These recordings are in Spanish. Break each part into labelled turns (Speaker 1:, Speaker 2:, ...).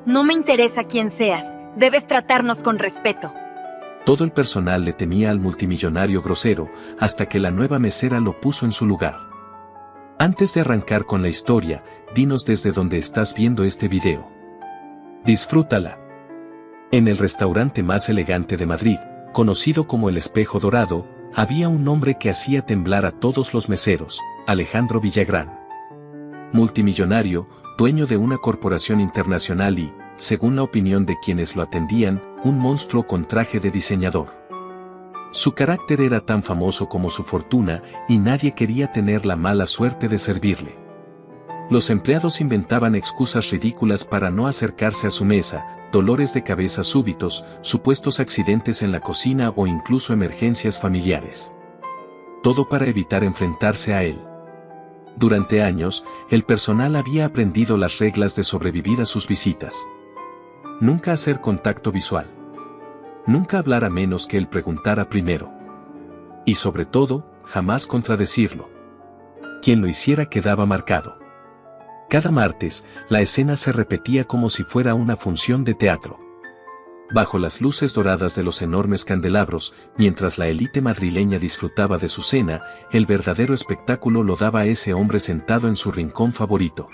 Speaker 1: No me interesa quién seas, debes tratarnos con respeto.
Speaker 2: Todo el personal le temía al multimillonario grosero, hasta que la nueva mesera lo puso en su lugar. Antes de arrancar con la historia, dinos desde dónde estás viendo este video. Disfrútala. En el restaurante más elegante de Madrid, conocido como el Espejo Dorado, había un hombre que hacía temblar a todos los meseros, Alejandro Villagrán. Multimillonario, dueño de una corporación internacional y, según la opinión de quienes lo atendían, un monstruo con traje de diseñador. Su carácter era tan famoso como su fortuna, y nadie quería tener la mala suerte de servirle. Los empleados inventaban excusas ridículas para no acercarse a su mesa, dolores de cabeza súbitos, supuestos accidentes en la cocina o incluso emergencias familiares. Todo para evitar enfrentarse a él. Durante años, el personal había aprendido las reglas de sobrevivir a sus visitas. Nunca hacer contacto visual. Nunca hablar a menos que él preguntara primero. Y sobre todo, jamás contradecirlo. Quien lo hiciera quedaba marcado. Cada martes, la escena se repetía como si fuera una función de teatro. Bajo las luces doradas de los enormes candelabros, mientras la élite madrileña disfrutaba de su cena, el verdadero espectáculo lo daba ese hombre sentado en su rincón favorito.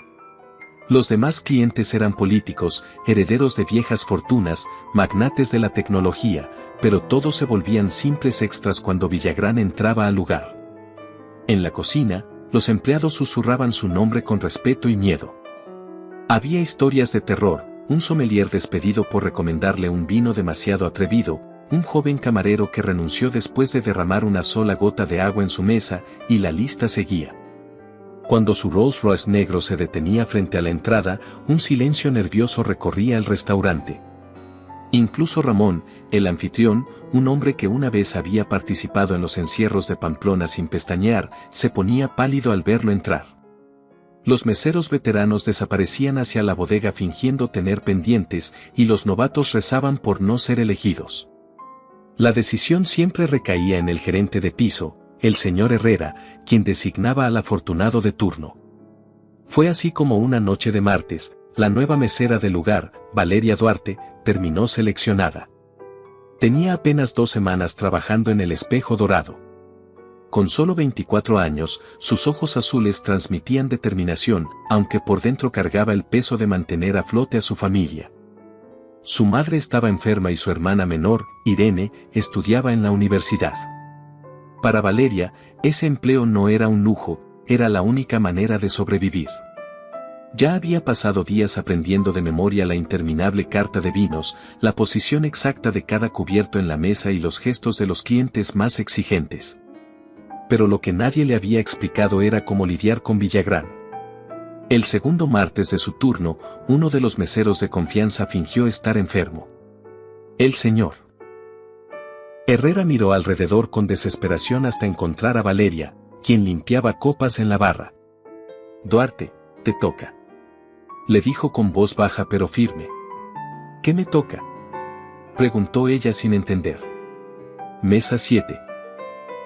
Speaker 2: Los demás clientes eran políticos, herederos de viejas fortunas, magnates de la tecnología, pero todos se volvían simples extras cuando Villagrán entraba al lugar. En la cocina, los empleados susurraban su nombre con respeto y miedo. Había historias de terror, un sommelier despedido por recomendarle un vino demasiado atrevido, un joven camarero que renunció después de derramar una sola gota de agua en su mesa, y la lista seguía. Cuando su Rolls Royce negro se detenía frente a la entrada, un silencio nervioso recorría el restaurante. Incluso Ramón, el anfitrión, un hombre que una vez había participado en los encierros de Pamplona sin pestañear, se ponía pálido al verlo entrar. Los meseros veteranos desaparecían hacia la bodega fingiendo tener pendientes, y los novatos rezaban por no ser elegidos. La decisión siempre recaía en el gerente de piso, el señor Herrera, quien designaba al afortunado de turno. Fue así como una noche de martes, la nueva mesera del lugar, Valeria Duarte, terminó seleccionada. Tenía apenas 2 semanas trabajando en el Espejo Dorado. Con solo 24 años, sus ojos azules transmitían determinación, aunque por dentro cargaba el peso de mantener a flote a su familia. Su madre estaba enferma y su hermana menor, Irene, estudiaba en la universidad. Para Valeria, ese empleo no era un lujo, era la única manera de sobrevivir. Ya había pasado días aprendiendo de memoria la interminable carta de vinos, la posición exacta de cada cubierto en la mesa y los gestos de los clientes más exigentes. Pero lo que nadie le había explicado era cómo lidiar con Villagrán. El segundo martes de su turno, uno de los meseros de confianza fingió estar enfermo. El señor Herrera miró alrededor con desesperación hasta encontrar a Valeria, quien limpiaba copas en la barra. «Duarte, te toca», le dijo con voz baja pero firme. «¿Qué me toca?», preguntó ella sin entender. «Mesa 7.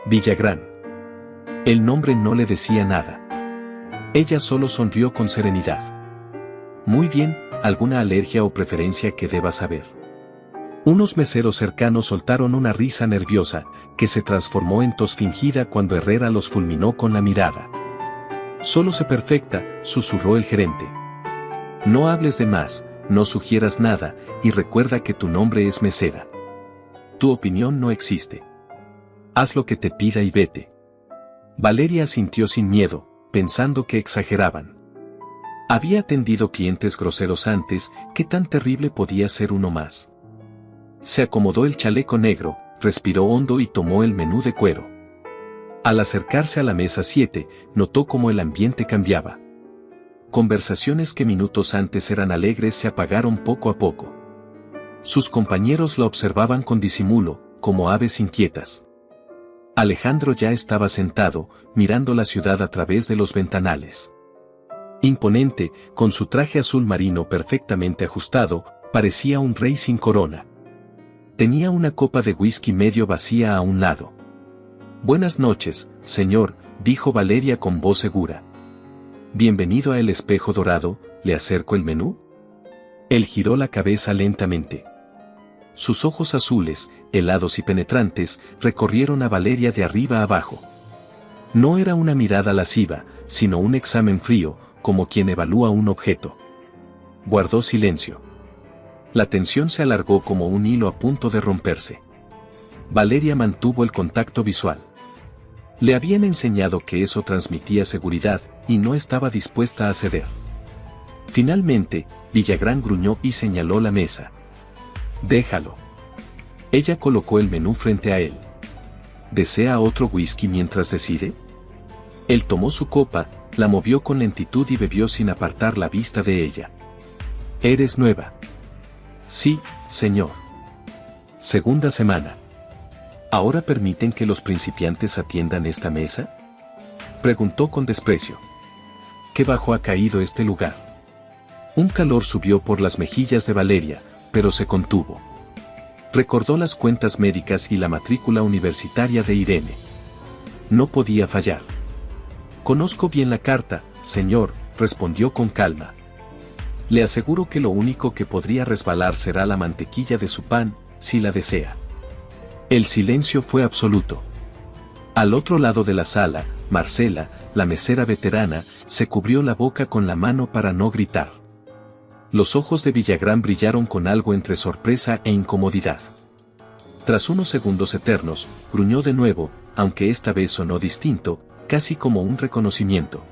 Speaker 2: Villagrán». El nombre no le decía nada. Ella solo sonrió con serenidad. «Muy bien, ¿alguna alergia o preferencia que deba saber?». Unos meseros cercanos soltaron una risa nerviosa, que se transformó en tos fingida cuando Herrera los fulminó con la mirada. «Solo sé perfecta», susurró el gerente. «No hables de más, no sugieras nada, y recuerda que tu nombre es mesera. Tu opinión no existe. Haz lo que te pida y vete». Valeria asintió sin miedo, pensando que exageraban. Había atendido clientes groseros antes, ¿qué tan terrible podía ser uno más? Se acomodó el chaleco negro, respiró hondo y tomó el menú de cuero. Al acercarse a la mesa 7, notó cómo el ambiente cambiaba. Conversaciones que minutos antes eran alegres se apagaron poco a poco. Sus compañeros lo observaban con disimulo, como aves inquietas. Alejandro ya estaba sentado, mirando la ciudad a través de los ventanales. Imponente, con su traje azul marino perfectamente ajustado, parecía un rey sin corona. Tenía una copa de whisky medio vacía a un lado. «Buenas noches, señor», dijo Valeria con voz segura. «Bienvenido a El Espejo Dorado, ¿le acerco el menú?». Él giró la cabeza lentamente. Sus ojos azules, helados y penetrantes, recorrieron a Valeria de arriba a abajo. No era una mirada lasciva, sino un examen frío, como quien evalúa un objeto. Guardó silencio. La tensión se alargó como un hilo a punto de romperse. Valeria mantuvo el contacto visual. Le habían enseñado que eso transmitía seguridad, y no estaba dispuesta a ceder. Finalmente, Villagrán gruñó y señaló la mesa. «Déjalo». Ella colocó el menú frente a él. «¿Desea otro whisky mientras decide?». Él tomó su copa, la movió con lentitud y bebió sin apartar la vista de ella. «¿Eres nueva?». «Sí, señor». «Segunda semana. ¿Ahora permiten que los principiantes atiendan esta mesa?», preguntó con desprecio. «¿Qué bajo ha caído este lugar?». Un calor subió por las mejillas de Valeria, pero se contuvo. Recordó las cuentas médicas y la matrícula universitaria de Irene. No podía fallar. «Conozco bien la carta, señor», respondió con calma. «Le aseguro que lo único que podría resbalar será la mantequilla de su pan, si la desea». El silencio fue absoluto. Al otro lado de la sala, Marcela, la mesera veterana, se cubrió la boca con la mano para no gritar. Los ojos de Villagrán brillaron con algo entre sorpresa e incomodidad. Tras unos segundos eternos, gruñó de nuevo, aunque esta vez sonó distinto, casi como un reconocimiento.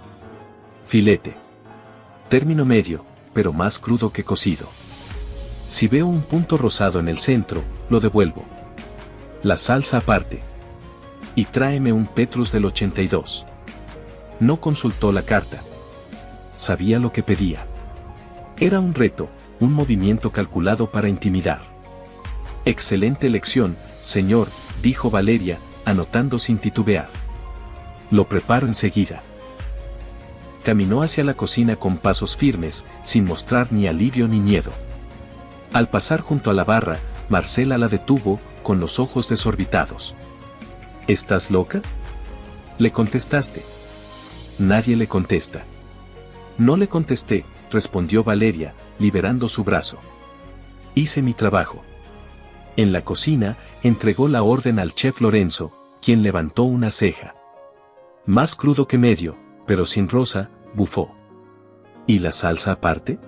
Speaker 2: «Filete. Término medio, pero más crudo que cocido. Si veo un punto rosado en el centro, lo devuelvo. La salsa aparte. Y tráeme un Petrus del 82. No consultó la carta. Sabía lo que pedía. Era un reto, un movimiento calculado para intimidar. «Excelente elección, señor», dijo Valeria, anotando sin titubear. «Lo preparo enseguida». Caminó hacia la cocina con pasos firmes, sin mostrar ni alivio ni miedo. Al pasar junto a la barra, Marcela la detuvo, con los ojos desorbitados. «¿Estás loca?». «¿Le contestaste?». «Nadie le contesta». «No le contesté», respondió Valeria, liberando su brazo. «Hice mi trabajo». En la cocina, entregó la orden al chef Lorenzo, quien levantó una ceja. «Más crudo que medio, pero sin rosa», bufó. «¿Y la salsa aparte?».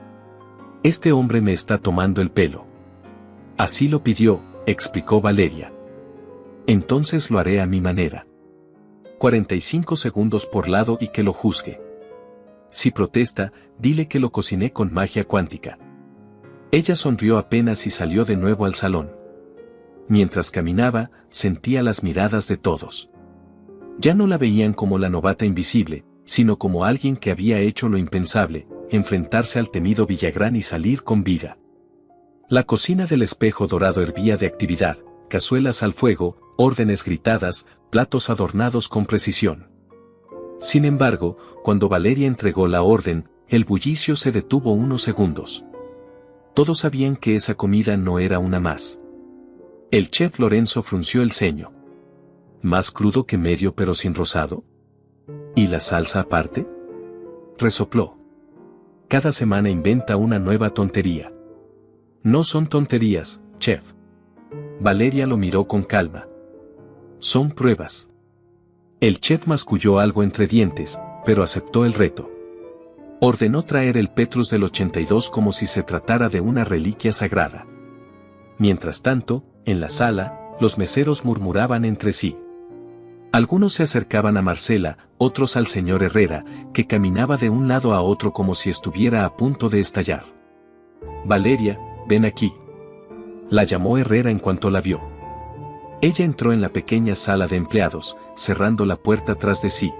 Speaker 2: «Este hombre me está tomando el pelo». «Así lo pidió», explicó Valeria. «Entonces lo haré a mi manera. 45 segundos por lado y que lo juzgue. Si protesta, dile que lo cociné con magia cuántica». Ella sonrió apenas y salió de nuevo al salón. Mientras caminaba, sentía las miradas de todos. Ya no la veían como la novata invisible, sino como alguien que había hecho lo impensable, enfrentarse al temido Villagrán y salir con vida. La cocina del espejo dorado hervía de actividad, cazuelas al fuego, órdenes gritadas, platos adornados con precisión. Sin embargo, cuando Valeria entregó la orden, el bullicio se detuvo unos segundos. Todos sabían que esa comida no era una más. El chef Lorenzo frunció el ceño. «¿Más crudo que medio pero sin rosado?». «¿Y la salsa aparte?». Resopló. «Cada semana inventa una nueva tontería». «No son tonterías, chef». Valeria lo miró con calma. «Son pruebas». El chef masculló algo entre dientes, pero aceptó el reto. Ordenó traer el Petrus del 82 como si se tratara de una reliquia sagrada. Mientras tanto, en la sala, los meseros murmuraban entre sí. Algunos se acercaban a Marcela, otros al señor Herrera, que caminaba de un lado a otro como si estuviera a punto de estallar. «Valeria, ven aquí». La llamó Herrera en cuanto la vio. Ella entró en la pequeña sala de empleados, cerrando la puerta tras de sí.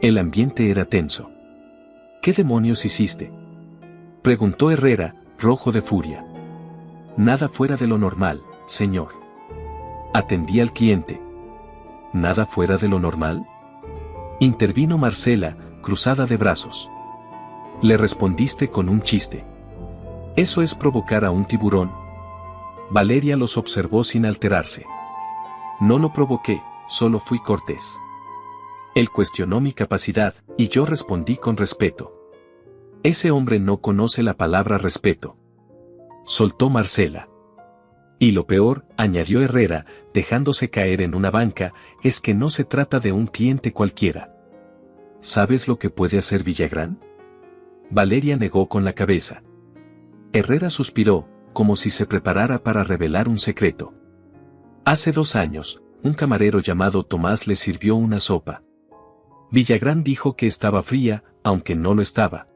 Speaker 2: El ambiente era tenso. «¿Qué demonios hiciste?», preguntó Herrera, rojo de furia. «Nada fuera de lo normal, señor». Atendí al cliente. «¿Nada fuera de lo normal?», intervino Marcela, cruzada de brazos. «Le respondiste con un chiste. ¿Eso es provocar a un tiburón?». Valeria los observó sin alterarse. «No lo provoqué, solo fui cortés. Él cuestionó mi capacidad, y yo respondí con respeto». «Ese hombre no conoce la palabra respeto». soltó Marcela. Y lo peor, añadió Herrera, dejándose caer en una banca, es que no se trata de un cliente cualquiera. ¿Sabes lo que puede hacer Villagrán? Valeria negó con la cabeza. Herrera suspiró, como si se preparara para revelar un secreto. Hace 2 años, un camarero llamado Tomás le sirvió una sopa. Villagrán dijo que estaba fría, aunque no lo estaba.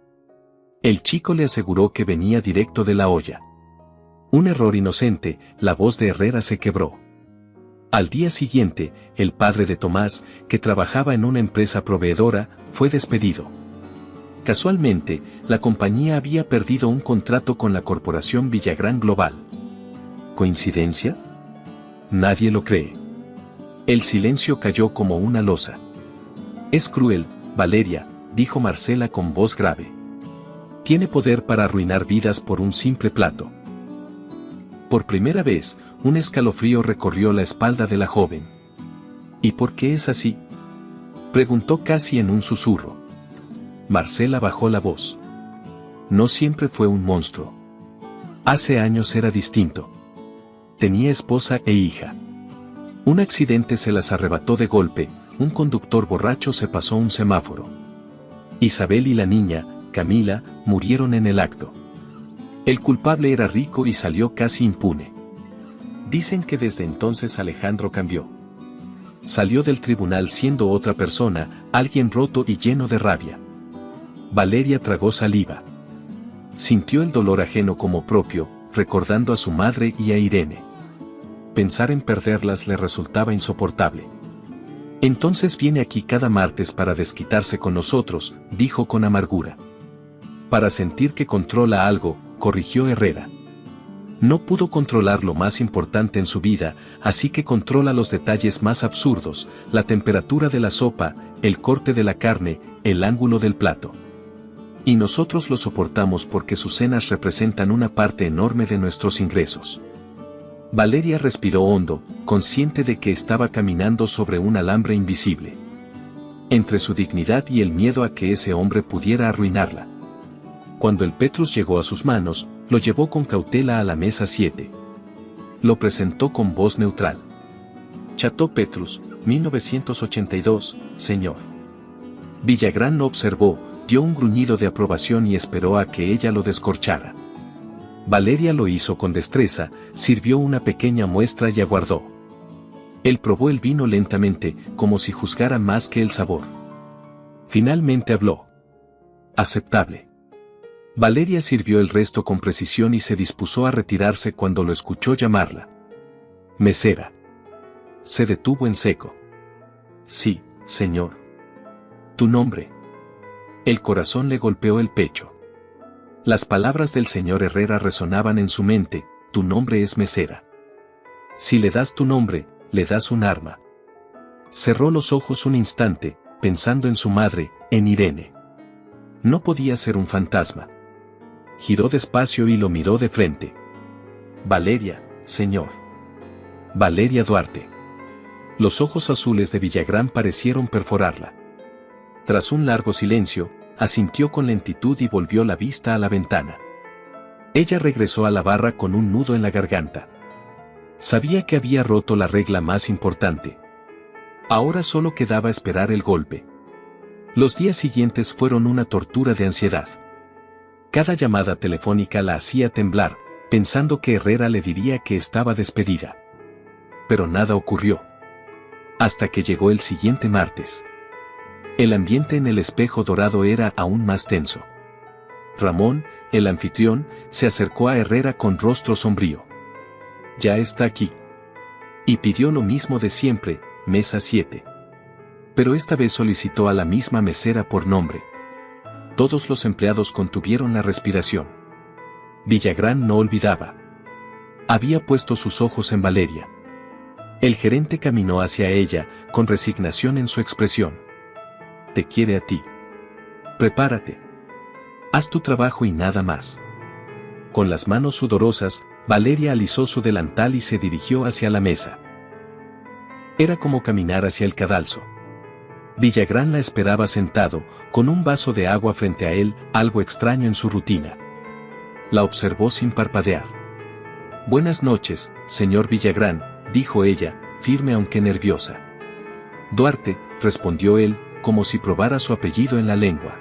Speaker 2: El chico le aseguró que venía directo de la olla. Un error inocente, la voz de Herrera se quebró. Al día siguiente, el padre de Tomás, que trabajaba en una empresa proveedora, fue despedido. Casualmente, la compañía había perdido un contrato con la corporación Villagrán Global. ¿Coincidencia? Nadie lo cree. El silencio cayó como una losa. Es cruel, Valeria, dijo Marcela con voz grave. Tiene poder para arruinar vidas por un simple plato. Por primera vez, un escalofrío recorrió la espalda de la joven. ¿Y por qué es así?, preguntó casi en un susurro. Marcela bajó la voz. No siempre fue un monstruo. Hace años era distinto. Tenía esposa e hija. Un accidente se las arrebató de golpe, un conductor borracho se pasó un semáforo. Isabel y la niña, Camila, murieron en el acto. El culpable era rico y salió casi impune. Dicen que desde entonces Alejandro cambió. Salió del tribunal siendo otra persona, alguien roto y lleno de rabia. Valeria tragó saliva. Sintió el dolor ajeno como propio, recordando a su madre y a Irene. Pensar en perderlas le resultaba insoportable. Entonces viene aquí cada martes para desquitarse con nosotros, dijo con amargura. Para sentir que controla algo, corrigió Herrera. No pudo controlar lo más importante en su vida, así que controla los detalles más absurdos, la temperatura de la sopa, el corte de la carne, el ángulo del plato. Y nosotros lo soportamos porque sus cenas representan una parte enorme de nuestros ingresos. Valeria respiró hondo, consciente de que estaba caminando sobre un alambre invisible. Entre su dignidad y el miedo a que ese hombre pudiera arruinarla. Cuando el Petrus llegó a sus manos, lo llevó con cautela a la mesa 7. Lo presentó con voz neutral. Chateau Petrus, 1982, señor. Villagrán no observó, dio un gruñido de aprobación y esperó a que ella lo descorchara. Valeria lo hizo con destreza, sirvió una pequeña muestra y aguardó. Él probó el vino lentamente, como si juzgara más que el sabor. Finalmente habló. Aceptable. Valeria sirvió el resto con precisión y se dispuso a retirarse cuando lo escuchó llamarla. Mesera. Se detuvo en seco. Sí, señor. ¿Tu nombre? El corazón le golpeó el pecho. Las palabras del señor Herrera resonaban en su mente, tu nombre es Mesera. Si le das tu nombre, le das un arma. Cerró los ojos un instante, pensando en su madre, en Irene. No podía ser un fantasma. Giró despacio y lo miró de frente. Valeria, señor. Valeria Duarte. Los ojos azules de Villagrán parecieron perforarla. Tras un largo silencio, asintió con lentitud y volvió la vista a la ventana. Ella regresó a la barra con un nudo en la garganta. Sabía que había roto la regla más importante. Ahora solo quedaba esperar el golpe. Los días siguientes fueron una tortura de ansiedad. Cada llamada telefónica la hacía temblar, pensando que Herrera le diría que estaba despedida. Pero nada ocurrió. Hasta que llegó el siguiente martes. El ambiente en el espejo dorado era aún más tenso. Ramón, el anfitrión, se acercó a Herrera con rostro sombrío. Ya está aquí. Y pidió lo mismo de siempre, mesa 7. Pero esta vez solicitó a la misma mesera por nombre. Todos los empleados contuvieron la respiración. Villagrán no olvidaba. Había puesto sus ojos en Valeria. El gerente caminó hacia ella, con resignación en su expresión. Te quiere a ti. Prepárate. Haz tu trabajo y nada más. Con las manos sudorosas, Valeria alisó su delantal y se dirigió hacia la mesa. Era como caminar hacia el cadalso. Villagrán la esperaba sentado, con un vaso de agua frente a él, algo extraño en su rutina. La observó sin parpadear. Buenas noches, señor Villagrán, dijo ella, firme aunque nerviosa. Duarte, respondió él, como si probara su apellido en la lengua.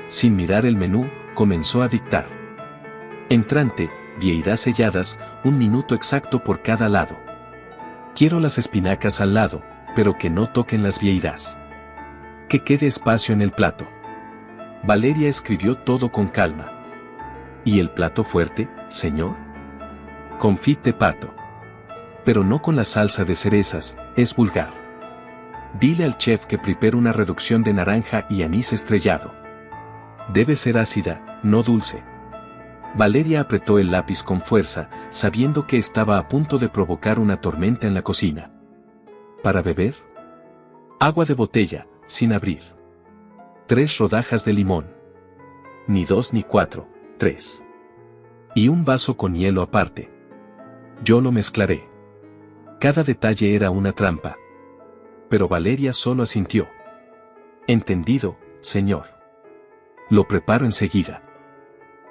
Speaker 2: Sin mirar el menú, comenzó a dictar. Entrante, vieiras selladas, 1 minuto exacto por cada lado. Quiero las espinacas al lado, pero que no toquen las vieiras. Que quede espacio en el plato. Valeria escribió todo con calma. ¿Y el plato fuerte, señor? Confit de pato. Pero no con la salsa de cerezas, es vulgar. Dile al chef que prepare una reducción de naranja y anís estrellado. Debe ser ácida, no dulce. Valeria apretó el lápiz con fuerza, sabiendo que estaba a punto de provocar una tormenta en la cocina. ¿Para beber? Agua de botella, sin abrir. 3 rodajas de limón. Ni 2 ni 4, 3. Y un vaso con hielo aparte. Yo lo mezclaré. Cada detalle era una trampa. Pero Valeria solo asintió. Entendido, señor. Lo preparo enseguida.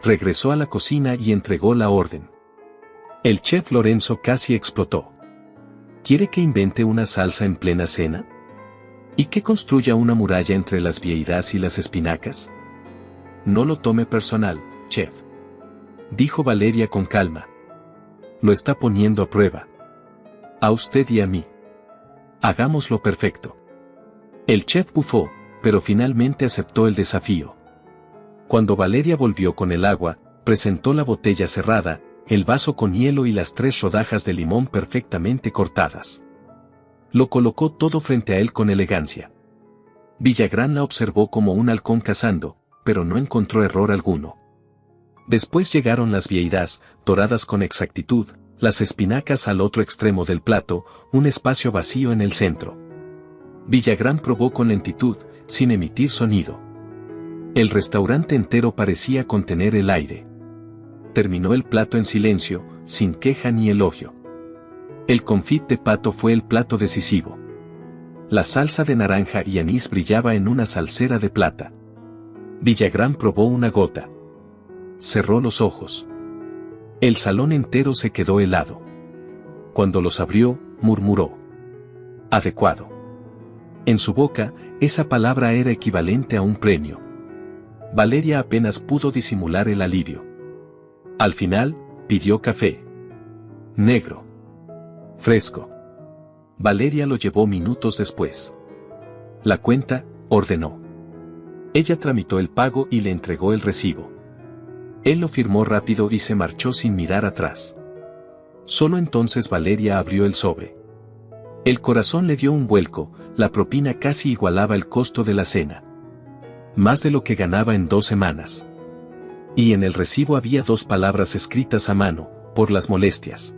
Speaker 2: Regresó a la cocina y entregó la orden. El chef Lorenzo casi explotó. ¿Quiere que invente una salsa en plena cena? ¿Y que construya una muralla entre las vieiras y las espinacas? No lo tome personal, chef. Dijo Valeria con calma. Lo está poniendo a prueba. A usted y a mí. Hagámoslo perfecto. El chef bufó, pero finalmente aceptó el desafío. Cuando Valeria volvió con el agua, presentó la botella cerrada, el vaso con hielo y las 3 rodajas de limón perfectamente cortadas. Lo colocó todo frente a él con elegancia. Villagrán la observó como un halcón cazando, pero no encontró error alguno. Después llegaron las vieiras, doradas con exactitud, las espinacas al otro extremo del plato, un espacio vacío en el centro. Villagrán probó con lentitud, sin emitir sonido. El restaurante entero parecía contener el aire. Terminó el plato en silencio, sin queja ni elogio. El confit de pato fue el plato decisivo. La salsa de naranja y anís brillaba en una salsera de plata. Villagrán probó una gota. Cerró los ojos. El salón entero se quedó helado. Cuando los abrió, murmuró. Adecuado. En su boca, esa palabra era equivalente a un premio. Valeria apenas pudo disimular el alivio. Al final, pidió café. Negro. Fresco. Valeria lo llevó minutos después. La cuenta, ordenó. Ella tramitó el pago y le entregó el recibo. Él lo firmó rápido y se marchó sin mirar atrás. Solo entonces Valeria abrió el sobre. El corazón le dio un vuelco, la propina casi igualaba el costo de la cena. Más de lo que ganaba en 2 semanas. Y en el recibo había 2 palabras escritas a mano, por las molestias.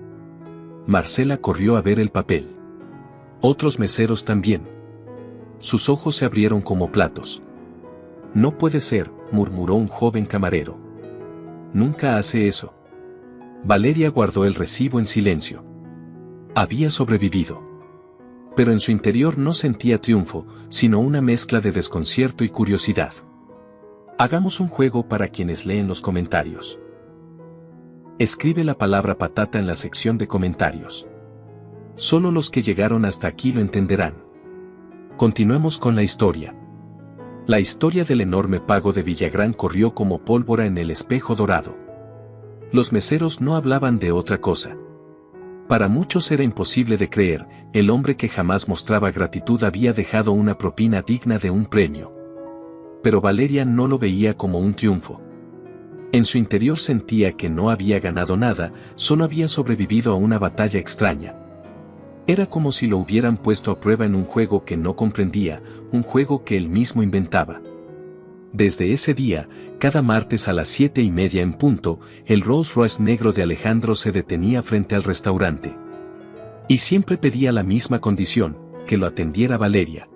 Speaker 2: Marcela corrió a ver el papel. Otros meseros también. Sus ojos se abrieron como platos. No puede ser, murmuró un joven camarero. Nunca hace eso. Valeria guardó el recibo en silencio. Había sobrevivido. Pero en su interior no sentía triunfo, sino una mezcla de desconcierto y curiosidad. Hagamos un juego para quienes leen los comentarios. Escribe la palabra patata en la sección de comentarios. Solo los que llegaron hasta aquí lo entenderán. Continuemos con la historia. La historia del enorme pago de Villagrán corrió como pólvora en el espejo dorado. Los meseros no hablaban de otra cosa. Para muchos era imposible de creer, el hombre que jamás mostraba gratitud había dejado una propina digna de un premio. Pero Valeria no lo veía como un triunfo. En su interior sentía que no había ganado nada, solo había sobrevivido a una batalla extraña. Era como si lo hubieran puesto a prueba en un juego que no comprendía, un juego que él mismo inventaba. Desde ese día, cada martes a las 7:30 en punto, el Rolls Royce negro de Alejandro se detenía frente al restaurante. Y siempre pedía la misma condición, que lo atendiera Valeria.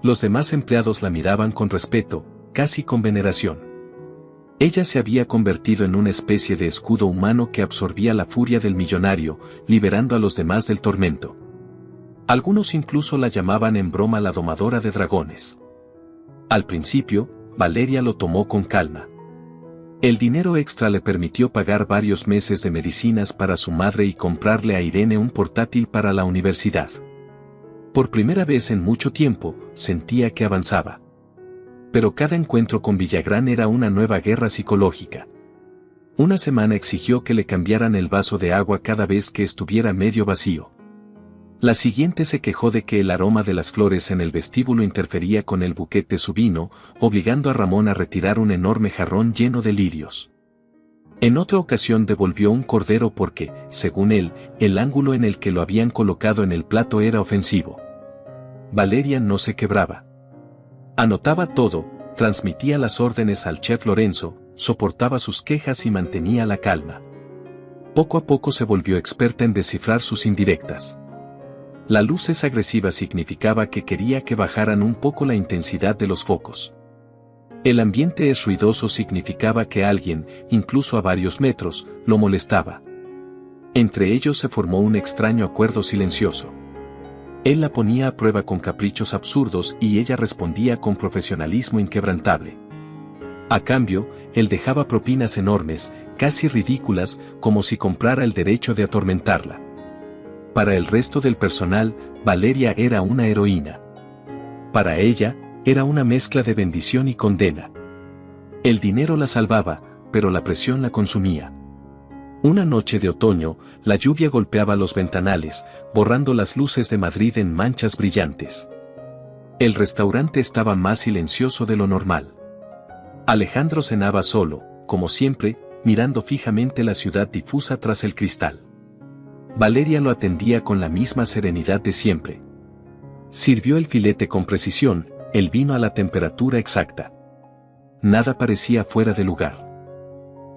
Speaker 2: Los demás empleados la miraban con respeto, casi con veneración. Ella se había convertido en una especie de escudo humano que absorbía la furia del millonario, liberando a los demás del tormento. Algunos incluso la llamaban en broma la domadora de dragones. Al principio, Valeria lo tomó con calma. El dinero extra le permitió pagar varios meses de medicinas para su madre y comprarle a Irene un portátil para la universidad. Por primera vez en mucho tiempo, sentía que avanzaba. Pero cada encuentro con Villagrán era una nueva guerra psicológica. Una semana exigió que le cambiaran el vaso de agua cada vez que estuviera medio vacío. La siguiente se quejó de que el aroma de las flores en el vestíbulo interfería con el buquet de su vino, obligando a Ramón a retirar un enorme jarrón lleno de lirios. En otra ocasión devolvió un cordero porque, según él, el ángulo en el que lo habían colocado en el plato era ofensivo. Valeria no se quebraba. Anotaba todo, transmitía las órdenes al chef Lorenzo, soportaba sus quejas y mantenía la calma. Poco a poco se volvió experta en descifrar sus indirectas. La luz agresiva significaba que quería que bajaran un poco la intensidad de los focos. El ambiente ruidoso significaba que alguien, incluso a varios metros, lo molestaba. Entre ellos se formó un extraño acuerdo silencioso. Él la ponía a prueba con caprichos absurdos y ella respondía con profesionalismo inquebrantable. A cambio, él dejaba propinas enormes, casi ridículas, como si comprara el derecho de atormentarla. Para el resto del personal, Valeria era una heroína. Para ella, era una mezcla de bendición y condena. El dinero la salvaba, pero la presión la consumía. Una noche de otoño, la lluvia golpeaba los ventanales, borrando las luces de Madrid en manchas brillantes. El restaurante estaba más silencioso de lo normal. Alejandro cenaba solo, como siempre, mirando fijamente la ciudad difusa tras el cristal. Valeria lo atendía con la misma serenidad de siempre. Sirvió el filete con precisión, el vino a la temperatura exacta. Nada parecía fuera de lugar.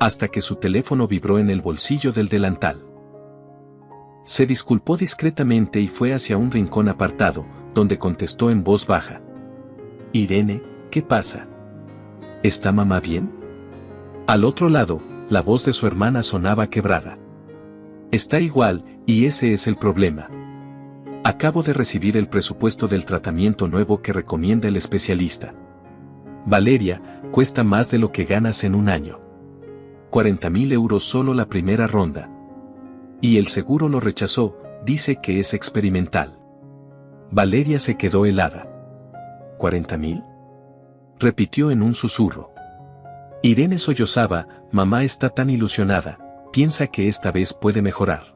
Speaker 2: Hasta que su teléfono vibró en el bolsillo del delantal. Se disculpó discretamente y fue hacia un rincón apartado, donde contestó en voz baja. Irene, ¿qué pasa? ¿Está mamá bien? Al otro lado, la voz de su hermana sonaba quebrada. Está igual, y ese es el problema. Acabo de recibir el presupuesto del tratamiento nuevo que recomienda el especialista. Valeria, cuesta más de lo que ganas en un año. 40.000 euros solo la primera ronda. Y el seguro lo rechazó, dice que es experimental. Valeria se quedó helada. ¿40.000? Repitió en un susurro. Irene sollozaba, mamá está tan ilusionada, piensa que esta vez puede mejorar.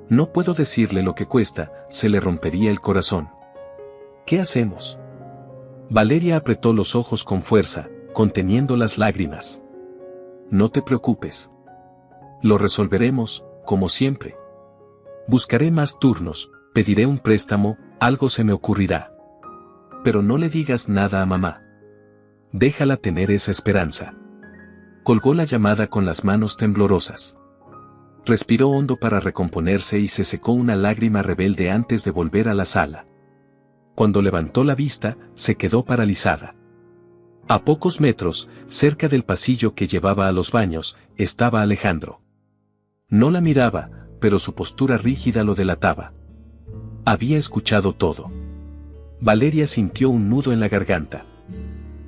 Speaker 2: No puedo decirle lo que cuesta, se le rompería el corazón. ¿Qué hacemos? Valeria apretó los ojos con fuerza, conteniendo las lágrimas. No te preocupes. Lo resolveremos, como siempre. Buscaré más turnos, pediré un préstamo, algo se me ocurrirá. Pero no le digas nada a mamá. Déjala tener esa esperanza. Colgó la llamada con las manos temblorosas. Respiró hondo para recomponerse y se secó una lágrima rebelde antes de volver a la sala. Cuando levantó la vista, se quedó paralizada. A pocos metros, cerca del pasillo que llevaba a los baños, estaba Alejandro. No la miraba, pero su postura rígida lo delataba. Había escuchado todo. Valeria sintió un nudo en la garganta.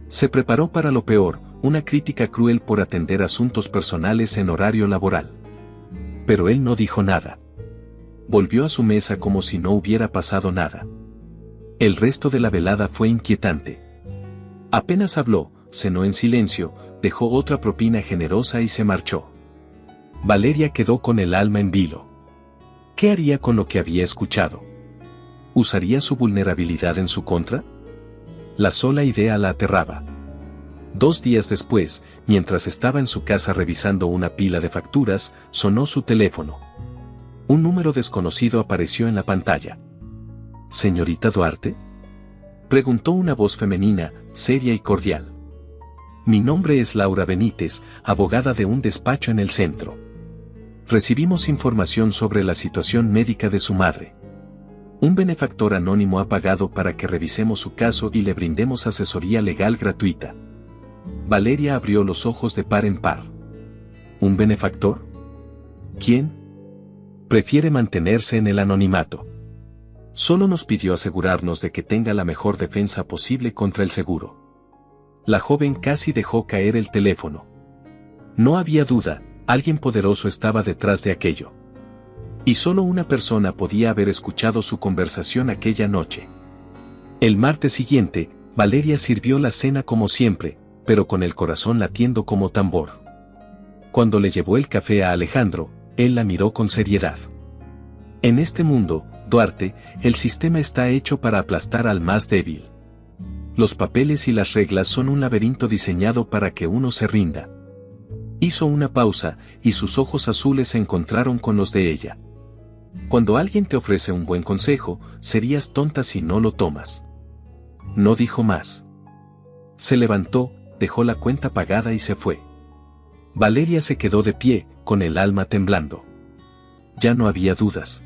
Speaker 2: Se preparó para lo peor, una crítica cruel por atender asuntos personales en horario laboral. Pero él no dijo nada. Volvió a su mesa como si no hubiera pasado nada. El resto de la velada fue inquietante. Apenas habló, cenó en silencio, dejó otra propina generosa y se marchó. Valeria quedó con el alma en vilo. ¿Qué haría con lo que había escuchado? ¿Usaría su vulnerabilidad en su contra? La sola idea la aterraba. 2 días después, mientras estaba en su casa revisando una pila de facturas, sonó su teléfono. Un número desconocido apareció en la pantalla. ¿Señorita Duarte? Preguntó una voz femenina, seria y cordial. Mi nombre es Laura Benítez, abogada de un despacho en el centro. Recibimos información sobre la situación médica de su madre. Un benefactor anónimo ha pagado para que revisemos su caso y le brindemos asesoría legal gratuita. Valeria abrió los ojos de par en par. ¿Un benefactor? ¿Quién? Prefiere mantenerse en el anonimato. Solo nos pidió asegurarnos de que tenga la mejor defensa posible contra el seguro. La joven casi dejó caer el teléfono. No había duda, alguien poderoso estaba detrás de aquello. Y solo una persona podía haber escuchado su conversación aquella noche. El martes siguiente, Valeria sirvió la cena como siempre, pero con el corazón latiendo como tambor. Cuando le llevó el café a Alejandro, él la miró con seriedad. En este mundo, Duarte, el sistema está hecho para aplastar al más débil. Los papeles y las reglas son un laberinto diseñado para que uno se rinda. Hizo una pausa, y sus ojos azules se encontraron con los de ella. Cuando alguien te ofrece un buen consejo, serías tonta si no lo tomas. No dijo más. Se levantó, dejó la cuenta pagada y se fue. Valeria se quedó de pie, con el alma temblando. Ya no había dudas.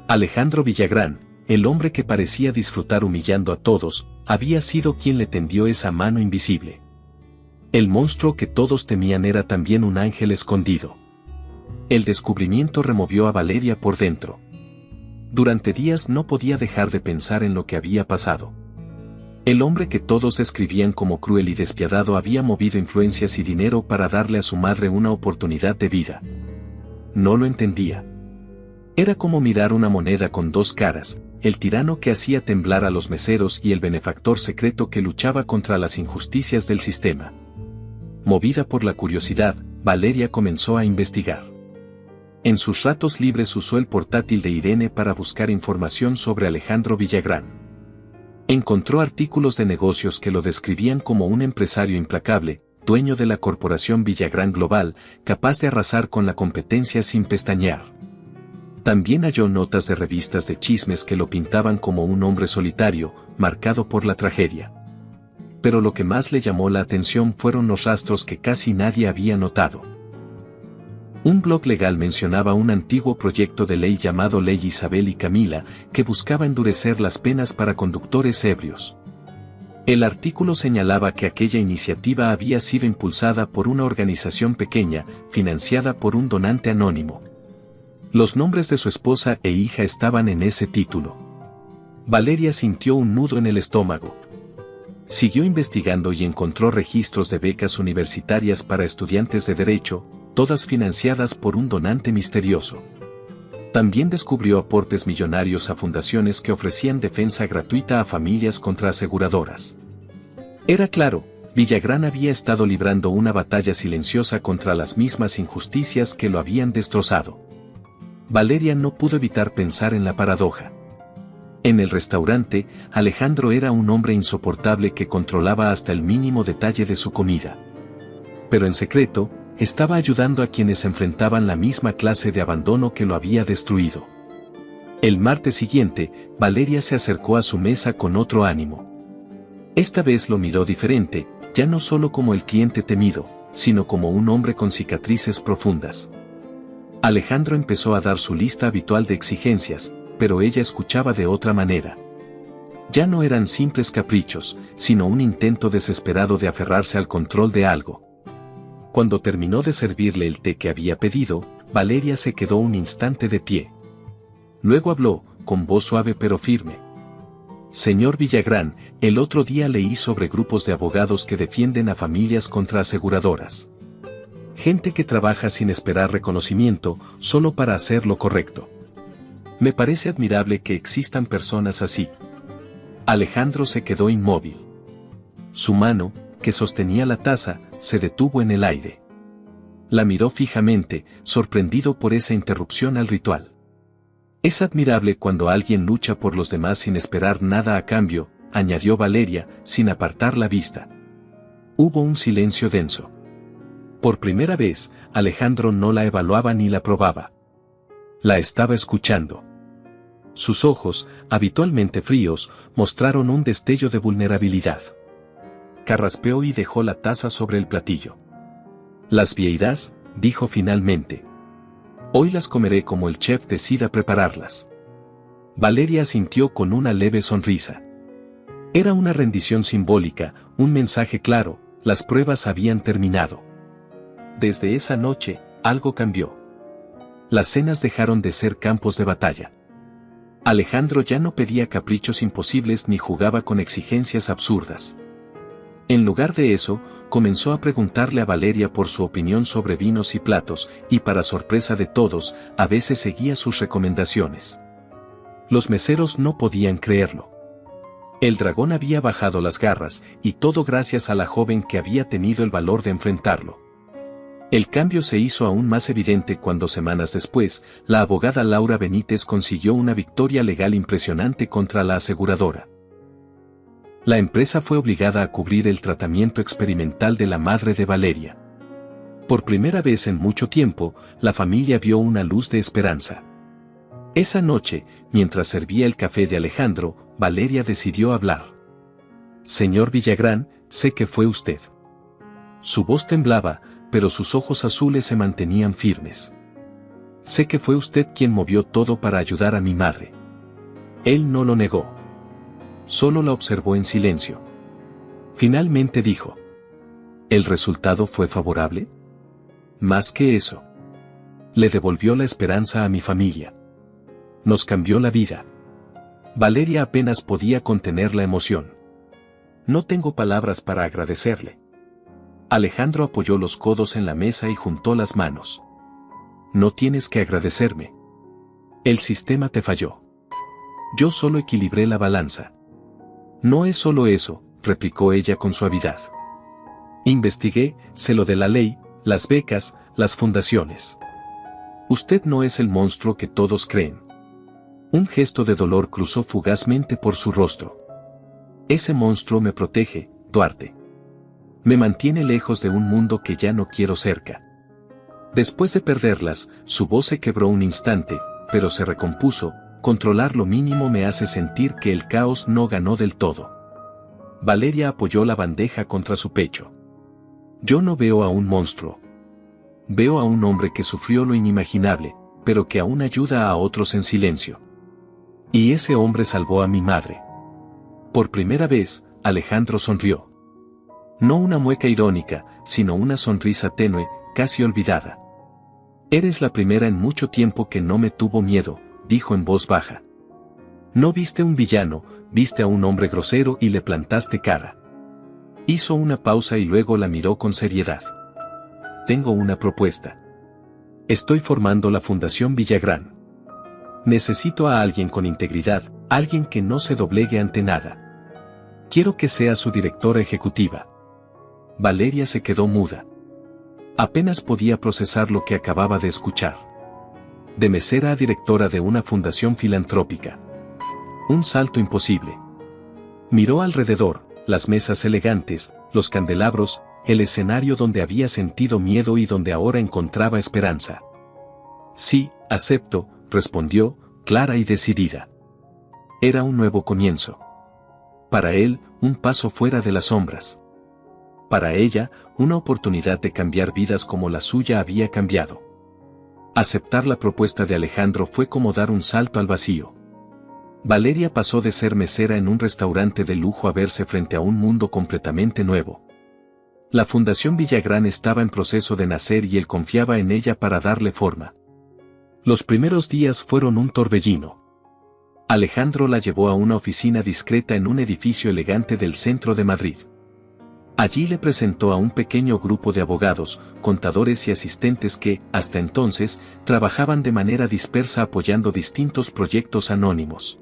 Speaker 2: Alejandro Villagrán, el hombre que parecía disfrutar humillando a todos, había sido quien le tendió esa mano invisible. El monstruo que todos temían era también un ángel escondido. El descubrimiento removió a Valeria por dentro. Durante días no podía dejar de pensar en lo que había pasado. El hombre que todos describían como cruel y despiadado había movido influencias y dinero para darle a su madre una oportunidad de vida. No lo entendía. Era como mirar una moneda con dos caras, el tirano que hacía temblar a los meseros y el benefactor secreto que luchaba contra las injusticias del sistema. Movida por la curiosidad, Valeria comenzó a investigar. En sus ratos libres usó el portátil de Irene para buscar información sobre Alejandro Villagrán. Encontró artículos de negocios que lo describían como un empresario implacable, dueño de la corporación Villagrán Global, capaz de arrasar con la competencia sin pestañear. También halló notas de revistas de chismes que lo pintaban como un hombre solitario, marcado por la tragedia. Pero lo que más le llamó la atención fueron los rastros que casi nadie había notado. Un blog legal mencionaba un antiguo proyecto de ley llamado Ley Isabel y Camila, que buscaba endurecer las penas para conductores ebrios. El artículo señalaba que aquella iniciativa había sido impulsada por una organización pequeña, financiada por un donante anónimo. Los nombres de su esposa e hija estaban en ese título. Valeria sintió un nudo en el estómago. Siguió investigando y encontró registros de becas universitarias para estudiantes de derecho, todas financiadas por un donante misterioso. También descubrió aportes millonarios a fundaciones que ofrecían defensa gratuita a familias contra aseguradoras. Era claro, Villagrán había estado librando una batalla silenciosa contra las mismas injusticias que lo habían destrozado. Valeria no pudo evitar pensar en la paradoja. En el restaurante, Alejandro era un hombre insoportable que controlaba hasta el mínimo detalle de su comida. Pero en secreto, estaba ayudando a quienes enfrentaban la misma clase de abandono que lo había destruido. El martes siguiente, Valeria se acercó a su mesa con otro ánimo. Esta vez lo miró diferente, ya no solo como el cliente temido, sino como un hombre con cicatrices profundas. Alejandro empezó a dar su lista habitual de exigencias, pero ella escuchaba de otra manera. Ya no eran simples caprichos, sino un intento desesperado de aferrarse al control de algo. Cuando terminó de servirle el té que había pedido, Valeria se quedó un instante de pie. Luego habló, con voz suave pero firme. Señor Villagrán, el otro día leí sobre grupos de abogados que defienden a familias contra aseguradoras. Gente que trabaja sin esperar reconocimiento, solo para hacer lo correcto. Me parece admirable que existan personas así. Alejandro se quedó inmóvil. Su mano, que sostenía la taza, se detuvo en el aire. La miró fijamente, sorprendido por esa interrupción al ritual. Es admirable cuando alguien lucha por los demás sin esperar nada a cambio, añadió Valeria, sin apartar la vista. Hubo un silencio denso. Por primera vez, Alejandro no la evaluaba ni la probaba. La estaba escuchando. Sus ojos, habitualmente fríos, mostraron un destello de vulnerabilidad. Carraspeó y dejó la taza sobre el platillo. Las vieiras, dijo finalmente. Hoy las comeré como el chef decida prepararlas. Valeria asintió con una leve sonrisa. Era una rendición simbólica, un mensaje claro, las pruebas habían terminado. Desde esa noche, algo cambió. Las cenas dejaron de ser campos de batalla. Alejandro ya no pedía caprichos imposibles ni jugaba con exigencias absurdas. En lugar de eso, comenzó a preguntarle a Valeria por su opinión sobre vinos y platos, y para sorpresa de todos, a veces seguía sus recomendaciones. Los meseros no podían creerlo. El dragón había bajado las garras, y todo gracias a la joven que había tenido el valor de enfrentarlo. El cambio se hizo aún más evidente cuando semanas después, la abogada Laura Benítez consiguió una victoria legal impresionante contra la aseguradora. La empresa fue obligada a cubrir el tratamiento experimental de la madre de Valeria. Por primera vez en mucho tiempo, la familia vio una luz de esperanza. Esa noche, mientras servía el café de Alejandro, Valeria decidió hablar. «Señor Villagrán, sé que fue usted». Su voz temblaba, pero sus ojos azules se mantenían firmes. «Sé que fue usted quien movió todo para ayudar a mi madre». Él no lo negó. Solo la observó en silencio. Finalmente dijo: ¿el resultado fue favorable? Más que eso. Le devolvió la esperanza a mi familia. Nos cambió la vida. Valeria apenas podía contener la emoción. No tengo palabras para agradecerle. Alejandro apoyó los codos en la mesa y juntó las manos. No tienes que agradecerme. El sistema te falló. Yo solo equilibré la balanza. No es solo eso, replicó ella con suavidad. Investigué, sé lo de la ley, las becas, las fundaciones. Usted no es el monstruo que todos creen. Un gesto de dolor cruzó fugazmente por su rostro. Ese monstruo me protege, Duarte. Me mantiene lejos de un mundo que ya no quiero cerca. Después de perderlas, su voz se quebró un instante, pero se recompuso. Controlar lo mínimo me hace sentir que el caos no ganó del todo. Valeria apoyó la bandeja contra su pecho. Yo no veo a un monstruo. Veo a un hombre que sufrió lo inimaginable, pero que aún ayuda a otros en silencio. Y ese hombre salvó a mi madre. Por primera vez, Alejandro sonrió. No una mueca irónica, sino una sonrisa tenue, casi olvidada. Eres la primera en mucho tiempo que no me tuvo miedo, dijo en voz baja. No viste un villano, viste a un hombre grosero y le plantaste cara. Hizo una pausa y luego la miró con seriedad. Tengo una propuesta. Estoy formando la Fundación Villagrán. Necesito a alguien con integridad, alguien que no se doblegue ante nada. Quiero que sea su directora ejecutiva. Valeria se quedó muda. Apenas podía procesar lo que acababa de escuchar. De mesera a directora de una fundación filantrópica. Un salto imposible. Miró alrededor, las mesas elegantes, los candelabros, el escenario donde había sentido miedo y donde ahora encontraba esperanza. Sí, acepto, respondió, clara y decidida. Era un nuevo comienzo. Para él, un paso fuera de las sombras. Para ella, una oportunidad de cambiar vidas como la suya había cambiado. Aceptar la propuesta de Alejandro fue como dar un salto al vacío. Valeria pasó de ser mesera en un restaurante de lujo a verse frente a un mundo completamente nuevo. La Fundación Villagrán estaba en proceso de nacer y él confiaba en ella para darle forma. Los primeros días fueron un torbellino. Alejandro la llevó a una oficina discreta en un edificio elegante del centro de Madrid. Allí le presentó a un pequeño grupo de abogados, contadores y asistentes que, hasta entonces, trabajaban de manera dispersa apoyando distintos proyectos anónimos.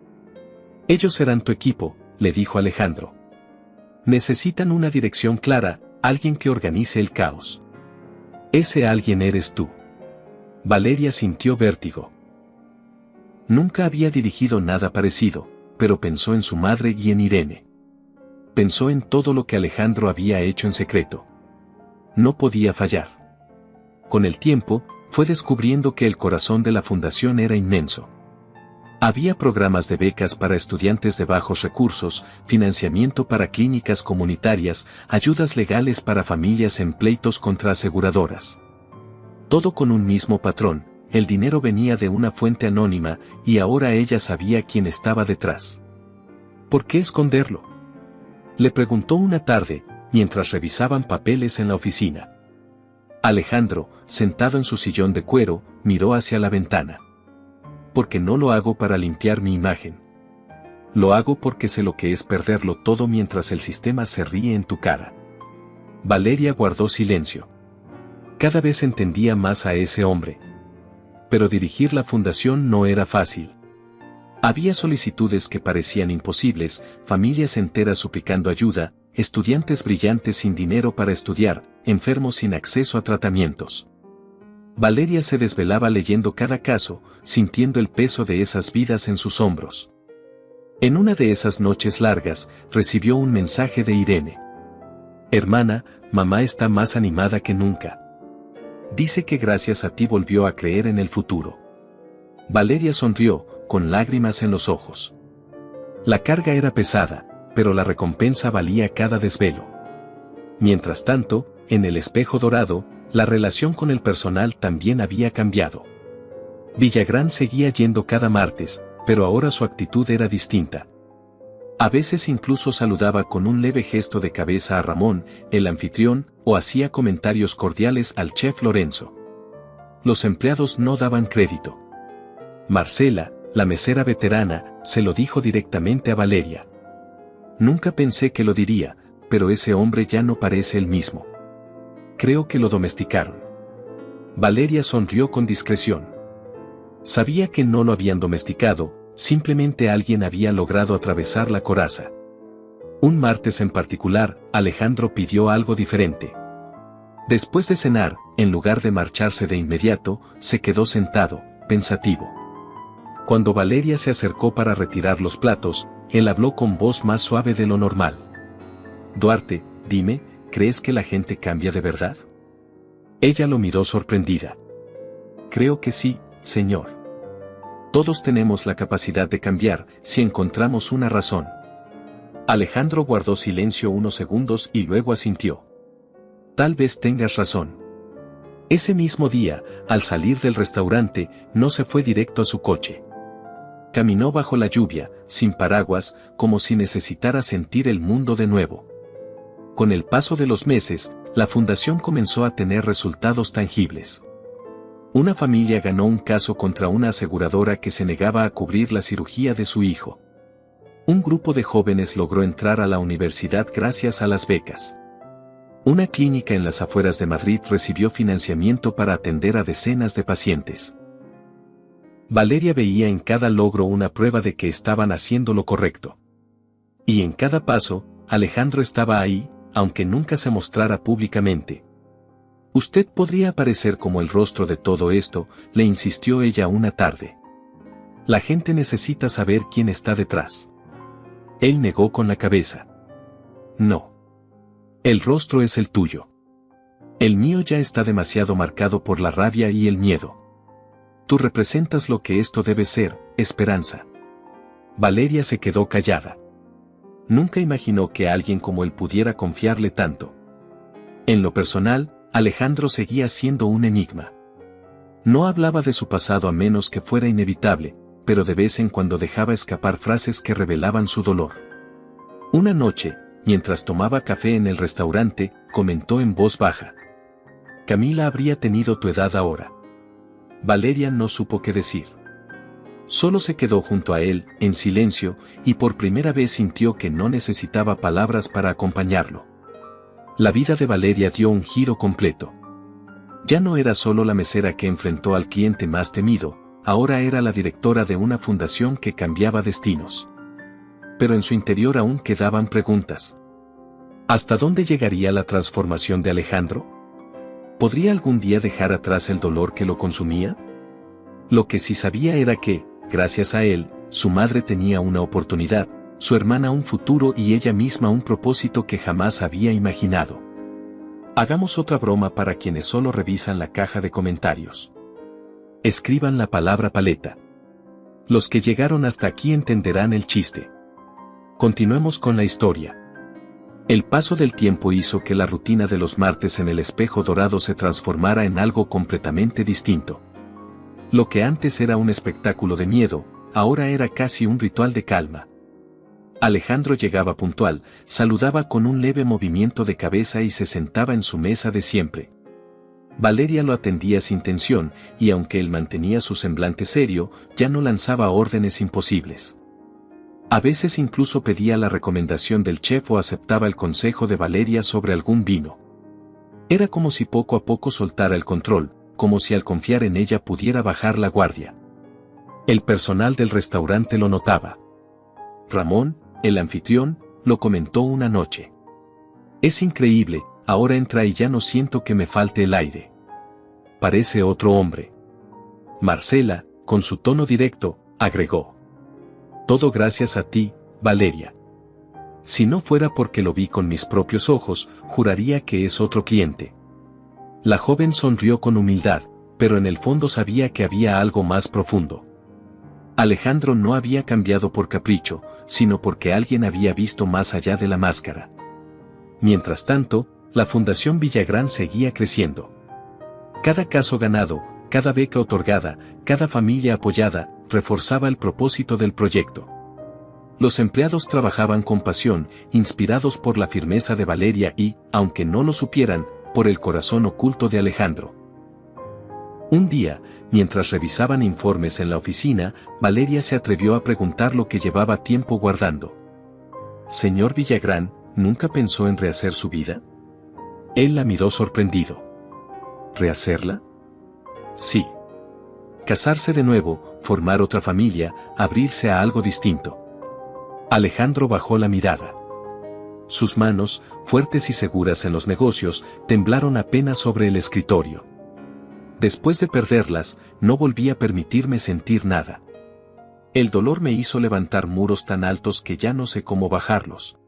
Speaker 2: Ellos serán tu equipo, le dijo Alejandro. Necesitan una dirección clara, alguien que organice el caos. Ese alguien eres tú. Valeria sintió vértigo. Nunca había dirigido nada parecido, pero pensó en su madre y en Irene. Pensó en todo lo que Alejandro había hecho en secreto. No podía fallar. Con el tiempo, fue descubriendo que el corazón de la fundación era inmenso. Había programas de becas para estudiantes de bajos recursos, financiamiento para clínicas comunitarias, ayudas legales para familias en pleitos contra aseguradoras. Todo con un mismo patrón, el dinero venía de una fuente anónima y ahora ella sabía quién estaba detrás. ¿Por qué esconderlo?, le preguntó una tarde, mientras revisaban papeles en la oficina. Alejandro, sentado en su sillón de cuero, miró hacia la ventana. Porque no lo hago para limpiar mi imagen. Lo hago porque sé lo que es perderlo todo mientras el sistema se ríe en tu cara. Valeria guardó silencio. Cada vez entendía más a ese hombre. Pero dirigir la fundación no era fácil. Había solicitudes que parecían imposibles, familias enteras suplicando ayuda, estudiantes brillantes sin dinero para estudiar, enfermos sin acceso a tratamientos. Valeria se desvelaba leyendo cada caso, sintiendo el peso de esas vidas en sus hombros. En una de esas noches largas, recibió un mensaje de Irene. Hermana, mamá está más animada que nunca. Dice que gracias a ti volvió a creer en el futuro. Valeria sonrió, con lágrimas en los ojos. La carga era pesada, pero la recompensa valía cada desvelo. Mientras tanto, en el espejo dorado, la relación con el personal también había cambiado. Villagrán seguía yendo cada martes, pero ahora su actitud era distinta. A veces incluso saludaba con un leve gesto de cabeza a Ramón, el anfitrión, o hacía comentarios cordiales al chef Lorenzo. Los empleados no daban crédito. Marcela, la mesera veterana, se lo dijo directamente a Valeria. Nunca pensé que lo diría, pero ese hombre ya no parece el mismo. Creo que lo domesticaron. Valeria sonrió con discreción. Sabía que no lo habían domesticado, simplemente alguien había logrado atravesar la coraza. Un martes en particular, Alejandro pidió algo diferente. Después de cenar, en lugar de marcharse de inmediato, se quedó sentado, pensativo. Cuando Valeria se acercó para retirar los platos, él habló con voz más suave de lo normal. Duarte, dime, ¿crees que la gente cambia de verdad? Ella lo miró sorprendida. Creo que sí, señor. Todos tenemos la capacidad de cambiar, si encontramos una razón. Alejandro guardó silencio unos segundos y luego asintió. Tal vez tengas razón. Ese mismo día, al salir del restaurante, no se fue directo a su coche. Caminó bajo la lluvia, sin paraguas, como si necesitara sentir el mundo de nuevo. Con el paso de los meses, la fundación comenzó a tener resultados tangibles. Una familia ganó un caso contra una aseguradora que se negaba a cubrir la cirugía de su hijo. Un grupo de jóvenes logró entrar a la universidad gracias a las becas. Una clínica en las afueras de Madrid recibió financiamiento para atender a decenas de pacientes. Valeria veía en cada logro una prueba de que estaban haciendo lo correcto. Y en cada paso, Alejandro estaba ahí, aunque nunca se mostrara públicamente. Usted podría aparecer como el rostro de todo esto, le insistió ella una tarde. La gente necesita saber quién está detrás. Él negó con la cabeza. No. El rostro es el tuyo. El mío ya está demasiado marcado por la rabia y el miedo. Tú representas lo que esto debe ser, esperanza. Valeria se quedó callada. Nunca imaginó que alguien como él pudiera confiarle tanto. En lo personal, Alejandro seguía siendo un enigma. No hablaba de su pasado a menos que fuera inevitable, pero de vez en cuando dejaba escapar frases que revelaban su dolor. Una noche, mientras tomaba café en el restaurante, comentó en voz baja. Camila habría tenido tu edad ahora. Valeria no supo qué decir. Solo se quedó junto a él, en silencio, y por primera vez sintió que no necesitaba palabras para acompañarlo. La vida de Valeria dio un giro completo. Ya no era solo la mesera que enfrentó al cliente más temido, ahora era la directora de una fundación que cambiaba destinos. Pero en su interior aún quedaban preguntas. ¿Hasta dónde llegaría la transformación de Alejandro? ¿Podría algún día dejar atrás el dolor que lo consumía? Lo que sí sabía era que, gracias a él, su madre tenía una oportunidad, su hermana un futuro y ella misma un propósito que jamás había imaginado. Hagamos otra broma para quienes solo revisan la caja de comentarios. Escriban la palabra paleta. Los que llegaron hasta aquí entenderán el chiste. Continuemos con la historia. El paso del tiempo hizo que la rutina de los martes en el espejo dorado se transformara en algo completamente distinto. Lo que antes era un espectáculo de miedo, ahora era casi un ritual de calma. Alejandro llegaba puntual, saludaba con un leve movimiento de cabeza y se sentaba en su mesa de siempre. Valeria lo atendía sin tensión, y aunque él mantenía su semblante serio, ya no lanzaba órdenes imposibles. A veces incluso pedía la recomendación del chef o aceptaba el consejo de Valeria sobre algún vino. Era como si poco a poco soltara el control, como si al confiar en ella pudiera bajar la guardia. El personal del restaurante lo notaba. Ramón, el anfitrión, lo comentó una noche. Es increíble, ahora entra y ya no siento que me falte el aire. Parece otro hombre. Marcela, con su tono directo, agregó. Todo gracias a ti, Valeria. Si no fuera porque lo vi con mis propios ojos, juraría que es otro cliente. La joven sonrió con humildad, pero en el fondo sabía que había algo más profundo. Alejandro no había cambiado por capricho, sino porque alguien había visto más allá de la máscara. Mientras tanto, la Fundación Villagrán seguía creciendo. Cada caso ganado, cada beca otorgada, cada familia apoyada, reforzaba el propósito del proyecto. Los empleados trabajaban con pasión, inspirados por la firmeza de Valeria y, aunque no lo supieran, por el corazón oculto de Alejandro. Un día, mientras revisaban informes en la oficina, Valeria se atrevió a preguntar lo que llevaba tiempo guardando. «Señor Villagrán, ¿nunca pensó en rehacer su vida?» Él la miró sorprendido. ¿Rehacerla? Sí. Casarse de nuevo, formar otra familia, abrirse a algo distinto. Alejandro bajó la mirada. Sus manos, fuertes y seguras en los negocios, temblaron apenas sobre el escritorio. Después de perderlas, no volví a permitirme sentir nada. El dolor me hizo levantar muros tan altos que ya no sé cómo bajarlos.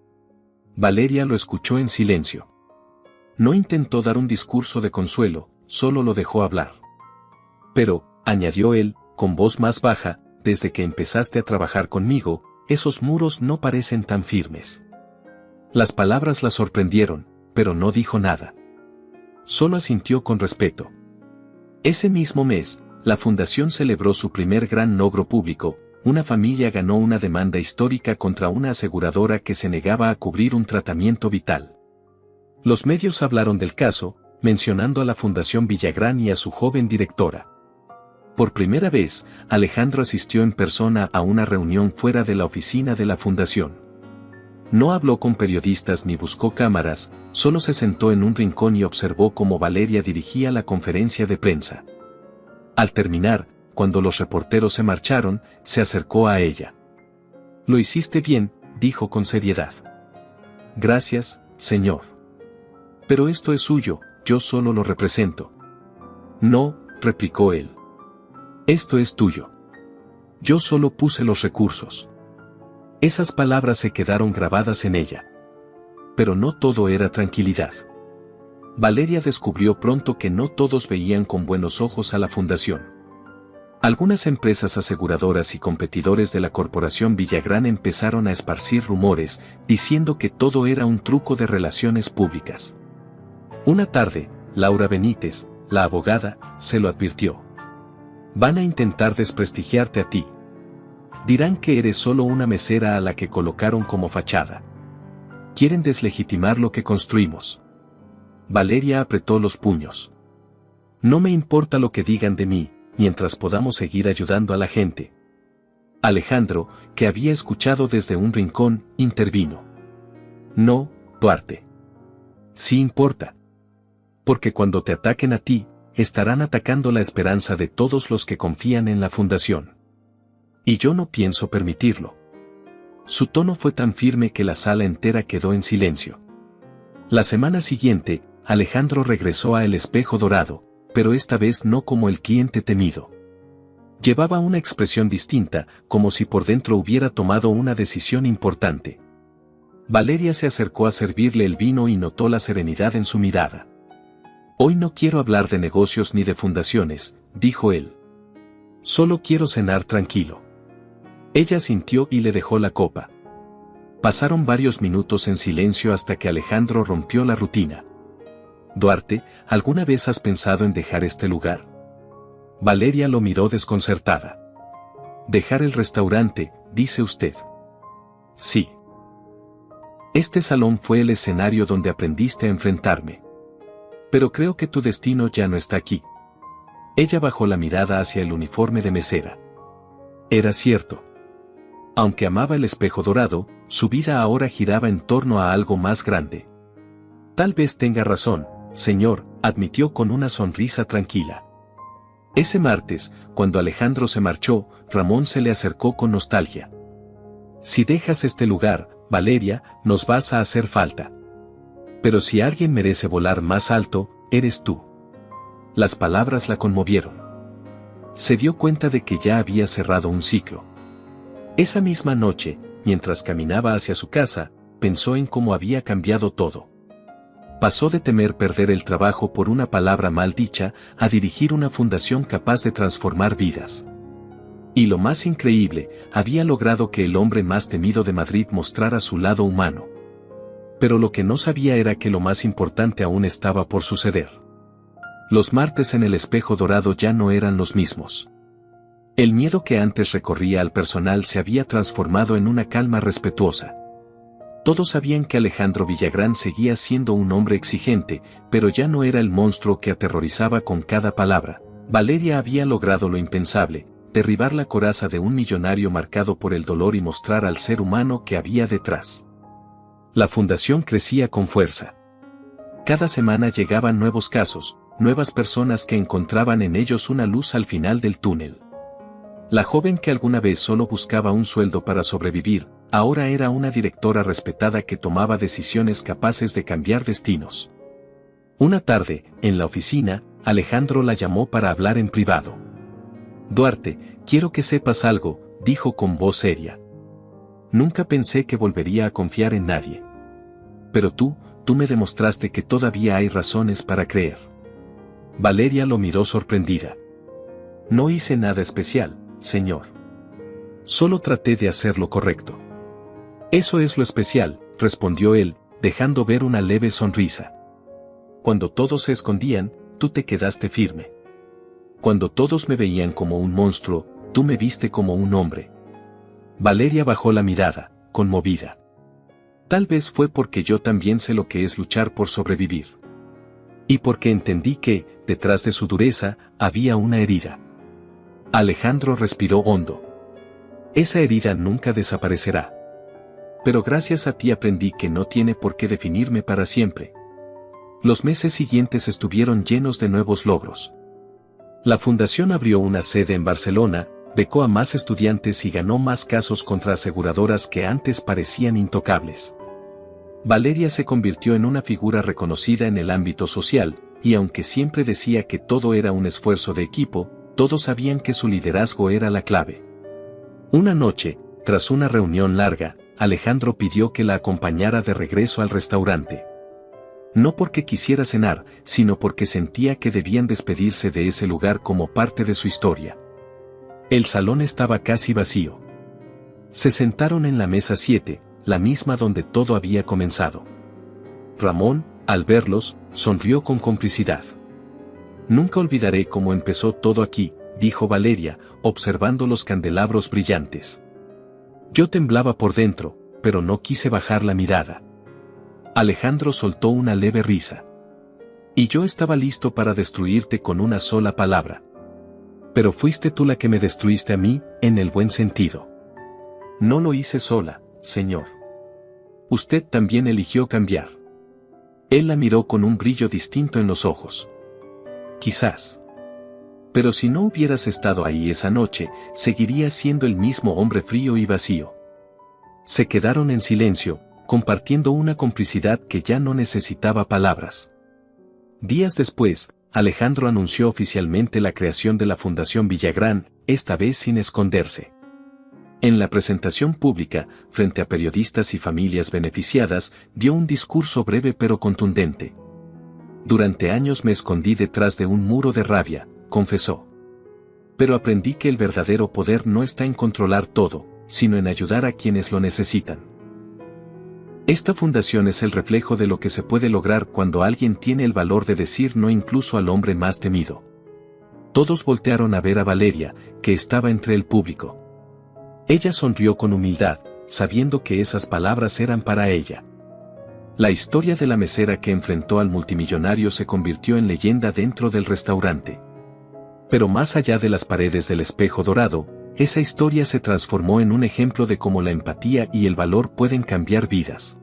Speaker 2: Valeria lo escuchó en silencio. No intentó dar un discurso de consuelo, solo lo dejó hablar. Pero, añadió él, con voz más baja, desde que empezaste a trabajar conmigo, esos muros no parecen tan firmes. Las palabras la sorprendieron, pero no dijo nada. Solo asintió con respeto. Ese mismo mes, la fundación celebró su primer gran logro público. Una familia ganó una demanda histórica contra una aseguradora que se negaba a cubrir un tratamiento vital. Los medios hablaron del caso, mencionando a la Fundación Villagrán y a su joven directora. Por primera vez, Alejandro asistió en persona a una reunión fuera de la oficina de la fundación. No habló con periodistas ni buscó cámaras, solo se sentó en un rincón y observó cómo Valeria dirigía la conferencia de prensa. Al terminar, cuando los reporteros se marcharon, se acercó a ella. «Lo hiciste bien», dijo con seriedad. «Gracias, señor. Pero esto es suyo, yo solo lo represento». «No», replicó él. «Esto es tuyo. Yo solo puse los recursos». Esas palabras se quedaron grabadas en ella. Pero no todo era tranquilidad. Valeria descubrió pronto que no todos veían con buenos ojos a la fundación. Algunas empresas aseguradoras y competidores de la corporación Villagrán empezaron a esparcir rumores, diciendo que todo era un truco de relaciones públicas. Una tarde, Laura Benítez, la abogada, se lo advirtió. «Van a intentar desprestigiarte a ti. Dirán que eres solo una mesera a la que colocaron como fachada. Quieren deslegitimar lo que construimos». Valeria apretó los puños. «No me importa lo que digan de mí, mientras podamos seguir ayudando a la gente». Alejandro, que había escuchado desde un rincón, intervino. «No, Duarte. Sí importa. Porque cuando te ataquen a ti, estarán atacando la esperanza de todos los que confían en la fundación. Y yo no pienso permitirlo». Su tono fue tan firme que la sala entera quedó en silencio. La semana siguiente, Alejandro regresó a El Espejo Dorado, pero esta vez no como el cliente temido. Llevaba una expresión distinta, como si por dentro hubiera tomado una decisión importante. Valeria se acercó a servirle el vino y notó la serenidad en su mirada. «Hoy no quiero hablar de negocios ni de fundaciones», dijo él. «Solo quiero cenar tranquilo». Ella asintió y le dejó la copa. Pasaron varios minutos en silencio hasta que Alejandro rompió la rutina. «Duarte, ¿alguna vez has pensado en dejar este lugar?» Valeria lo miró desconcertada. «¿Dejar el restaurante, dice usted?» «Sí. Este salón fue el escenario donde aprendiste a enfrentarme. Pero creo que tu destino ya no está aquí». Ella bajó la mirada hacia el uniforme de mesera. Era cierto. Aunque amaba El Espejo Dorado, su vida ahora giraba en torno a algo más grande. «Tal vez tenga razón», señor, admitió con una sonrisa tranquila. Ese martes, cuando Alejandro se marchó, Ramón se le acercó con nostalgia. Si dejas este lugar, Valeria, nos vas a hacer falta. Pero si alguien merece volar más alto, eres tú. Las palabras la conmovieron. Se dio cuenta de que ya había cerrado un ciclo. Esa misma noche, mientras caminaba hacia su casa, pensó en cómo había cambiado todo. Pasó de temer perder el trabajo por una palabra mal dicha a dirigir una fundación capaz de transformar vidas. Y lo más increíble, había logrado que el hombre más temido de Madrid mostrara su lado humano. Pero lo que no sabía era que lo más importante aún estaba por suceder. Los martes en el Espejo Dorado ya no eran los mismos. El miedo que antes recorría al personal se había transformado en una calma respetuosa. Todos sabían que Alejandro Villagrán seguía siendo un hombre exigente, pero ya no era el monstruo que aterrorizaba con cada palabra. Valeria había logrado lo impensable, derribar la coraza de un millonario marcado por el dolor y mostrar al ser humano que había detrás. La fundación crecía con fuerza. Cada semana llegaban nuevos casos, nuevas personas que encontraban en ellos una luz al final del túnel. La joven que alguna vez solo buscaba un sueldo para sobrevivir, ahora era una directora respetada que tomaba decisiones capaces de cambiar destinos. Una tarde, en la oficina, Alejandro la llamó para hablar en privado. Duarte, quiero que sepas algo, dijo con voz seria. Nunca pensé que volvería a confiar en nadie. Pero tú me demostraste que todavía hay razones para creer. Valeria lo miró sorprendida. No hice nada especial, señor. Solo traté de hacer lo correcto. Eso es lo especial, respondió él, dejando ver una leve sonrisa. Cuando todos se escondían, tú te quedaste firme. Cuando todos me veían como un monstruo, tú me viste como un hombre. Valeria bajó la mirada, conmovida. Tal vez fue porque yo también sé lo que es luchar por sobrevivir. Y porque entendí que, detrás de su dureza, había una herida. Alejandro respiró hondo. Esa herida nunca desaparecerá. Pero gracias a ti aprendí que no tiene por qué definirme para siempre. Los meses siguientes estuvieron llenos de nuevos logros. La fundación abrió una sede en Barcelona, becó a más estudiantes y ganó más casos contra aseguradoras que antes parecían intocables. Valeria se convirtió en una figura reconocida en el ámbito social, y aunque siempre decía que todo era un esfuerzo de equipo, todos sabían que su liderazgo era la clave. Una noche, tras una reunión larga, Alejandro pidió que la acompañara de regreso al restaurante. No porque quisiera cenar, sino porque sentía que debían despedirse de ese lugar como parte de su historia. El salón estaba casi vacío. Se sentaron en la mesa 7, la misma donde todo había comenzado. Ramón, al verlos, sonrió con complicidad. Nunca olvidaré cómo empezó todo aquí, dijo Valeria, observando los candelabros brillantes. Yo temblaba por dentro, pero no quise bajar la mirada. Alejandro soltó una leve risa. Y yo estaba listo para destruirte con una sola palabra. Pero fuiste tú la que me destruiste a mí, en el buen sentido. No lo hice sola, señor. Usted también eligió cambiar. Él la miró con un brillo distinto en los ojos. Quizás. Pero si no hubieras estado ahí esa noche, seguirías siendo el mismo hombre frío y vacío. Se quedaron en silencio, compartiendo una complicidad que ya no necesitaba palabras. Días después, Alejandro anunció oficialmente la creación de la Fundación Villagrán, esta vez sin esconderse. En la presentación pública, frente a periodistas y familias beneficiadas, dio un discurso breve pero contundente. Durante años me escondí detrás de un muro de rabia, confesó. Pero aprendí que el verdadero poder no está en controlar todo, sino en ayudar a quienes lo necesitan. Esta fundación es el reflejo de lo que se puede lograr cuando alguien tiene el valor de decir no incluso al hombre más temido. Todos voltearon a ver a Valeria, que estaba entre el público. Ella sonrió con humildad, sabiendo que esas palabras eran para ella. La historia de la mesera que enfrentó al multimillonario se convirtió en leyenda dentro del restaurante. Pero más allá de las paredes del Espejo Dorado, esa historia se transformó en un ejemplo de cómo la empatía y el valor pueden cambiar vidas.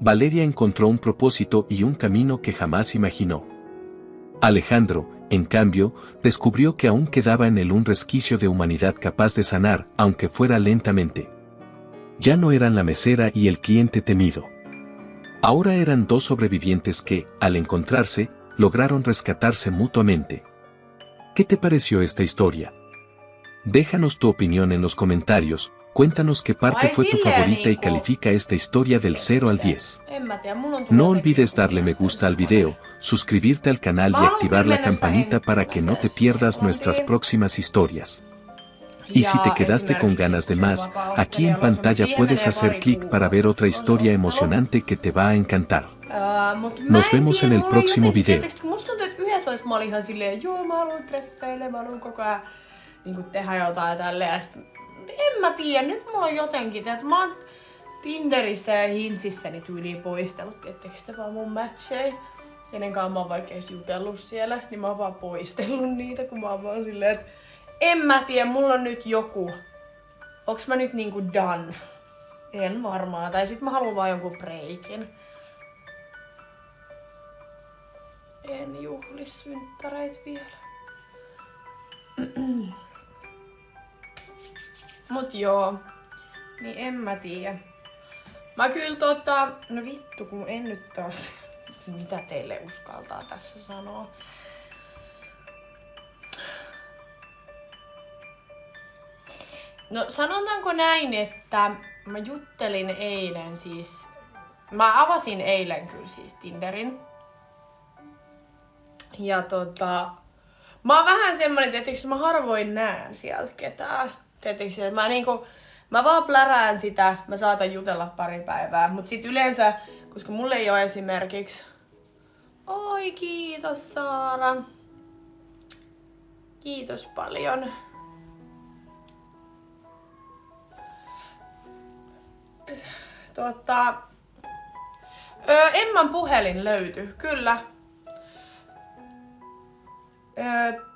Speaker 2: Valeria encontró un propósito y un camino que jamás imaginó. Alejandro, en cambio, descubrió que aún quedaba en él un resquicio de humanidad capaz de sanar, aunque fuera lentamente. Ya no eran la mesera y el cliente temido. Ahora eran dos sobrevivientes que, al encontrarse, lograron rescatarse mutuamente. ¿Qué te pareció esta historia? Déjanos tu opinión en los comentarios, cuéntanos qué parte fue tu favorita y califica esta historia del 0 al 10. No olvides darle me gusta al video, suscribirte al canal y activar la campanita para que no te pierdas nuestras próximas historias. Y si te quedaste con ganas de más, aquí en pantalla puedes hacer clic para ver otra historia emocionante que te va a encantar. Nos vemos en el próximo video.
Speaker 3: Musta tuntuu, että yhdessä vaiheessa mä olin ihan silleen, joo mä haluan treffeille, mä haluan koko ajan niin tehdä jotain tälleen. En mä tiedä, nyt mulla on jotenkin, että mä oon Tinderissä ja Hinsissä niin tyyliin poistellut, tiettekö sitä vaan mun matcheja. Kenenkaan mä oon vaikka edes jutellut siellä, niin mä oon vaan poistellut niitä, kun mä oon vaan silleen, että en mä tiedä, mulla on nyt joku. Onks mä nyt niinku done? En varmaan, tai sit mä haluan vaan jonkun breikin. En juhli synttäreitä vielä. Mut joo, niin en mä tiedä. Mä kyllä no vittu kun en nyt taas, mitä teille uskaltaa tässä sanoa. No sanotaanko näin, että mä juttelin eilen siis, mä avasin eilen kyllä siis Tinderin. Ja mä oon vähän semmonen, että mä harvoin näen sieltä ketään. Tietysti, että mä vaan plärään sitä, mä saatan jutella pari päivää, mut sit yleensä, koska mulla ei oo esimerkiksi... Oi kiitos Saara. Kiitos paljon. Emman puhelin löytyi, kyllä.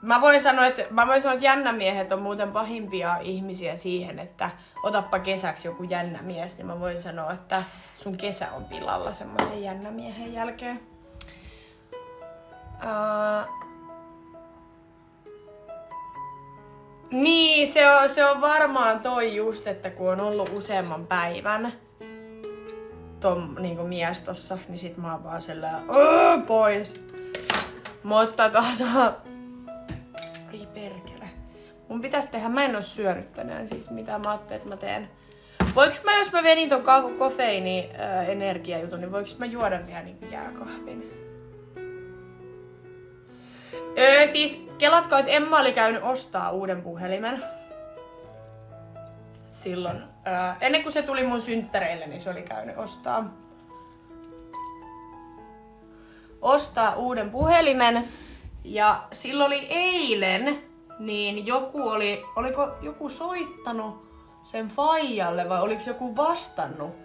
Speaker 3: Mä voin sanoa, että jännämiehet on muuten pahimpia ihmisiä siihen, että otappa kesäksi joku jännä mies, niin mä voin sanoa, että sun kesä on pilalla semmoisen jännämiehen jälkeen. Niin, se on varmaan toi just, että kun on ollut useamman päivän niinku mies tossa, niin sit mä oon vaan sellainen pois. Mutta ei perkele. Mun pitäis tehdä, mä en oo syönyt tänään siis mitä mä ajattelin, että mä teen. Voiks mä, jos mä venin ton kofeiini energiajutun, niin voiks mä juoda vielä niinku jääkahvin? Siis kelatko, että Emma oli käynyt ostaa uuden puhelimen. Silloin. Ennen kuin se tuli mun synttäreille, niin se oli käynyt ostaa uuden puhelimen. Ja silloin oli eilen, niin oliko joku soittanut sen faijalle vai oliko joku vastannut,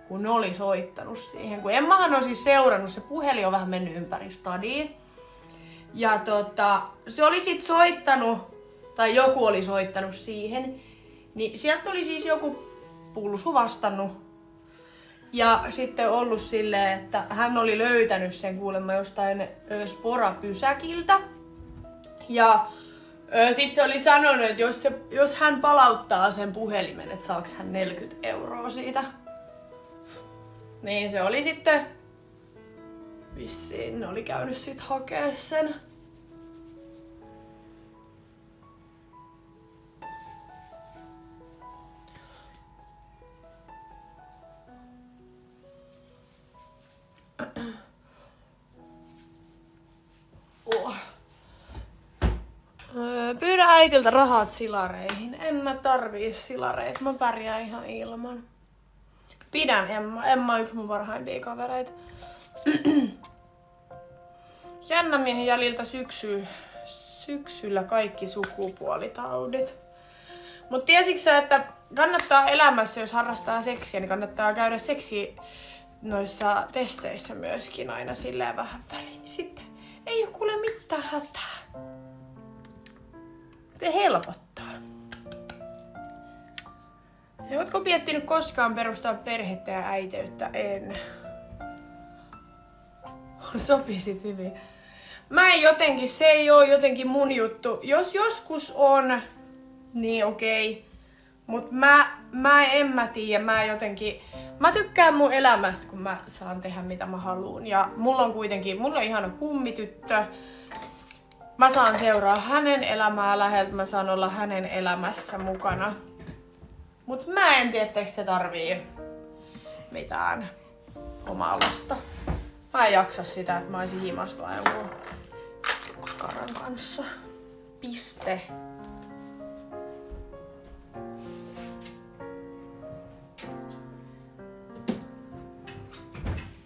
Speaker 3: kun ne oli soittanut siihen. Kun Emmahan on siis seurannut, se puhelin on vähän mennyt ympäri stadiin. Ja se oli sit soittanut, tai joku oli soittanut siihen, niin sieltä oli siis joku pulsu vastannut. Ja sitten ollut silleen, että hän oli löytänyt sen kuulemma jostain Spora-pysäkiltä. Ja sit se oli sanonut, että jos hän palauttaa sen puhelimen, että saaks hän 40 € siitä. Niin se oli sitten, vissiin ne oli käynyt sit hakee sen. Pyydä äitiltä rahat silareihin. En mä tarvii silareita, mä pärjään ihan ilman. Pidän Emma. Emma on yksi mun parhaimpia kavereita. Jännämiehen jäljiltä syksyllä kaikki sukupuolitaudit. Mut tiesitkö sä, että kannattaa elämässä, jos harrastaa seksiä, niin kannattaa käydä seksi noissa testeissä myöskin aina silleen vähän väliin. Sitten ei oo kuule mitään hätää. Se helpottaa. Ja ootko miettinyt koskaan perustaa perhettä ja äiteyttä? En. Sopisit hyvin. Mä en jotenkin, se ei oo jotenkin mun juttu. Jos joskus on, niin okei. Mut mä tiedä, mä tykkään mun elämästä, kun mä saan tehdä mitä mä haluun. Ja mulla on ihana kummityttö. Mä saan seuraa hänen elämää läheltä, mä saan olla hänen elämässä mukana. Mut mä en tiedä, etteikö se tarvii mitään omaa lasta. Mä en jaksa sitä, että mä oisin himas vaan jonkun kakaran kanssa. Piste.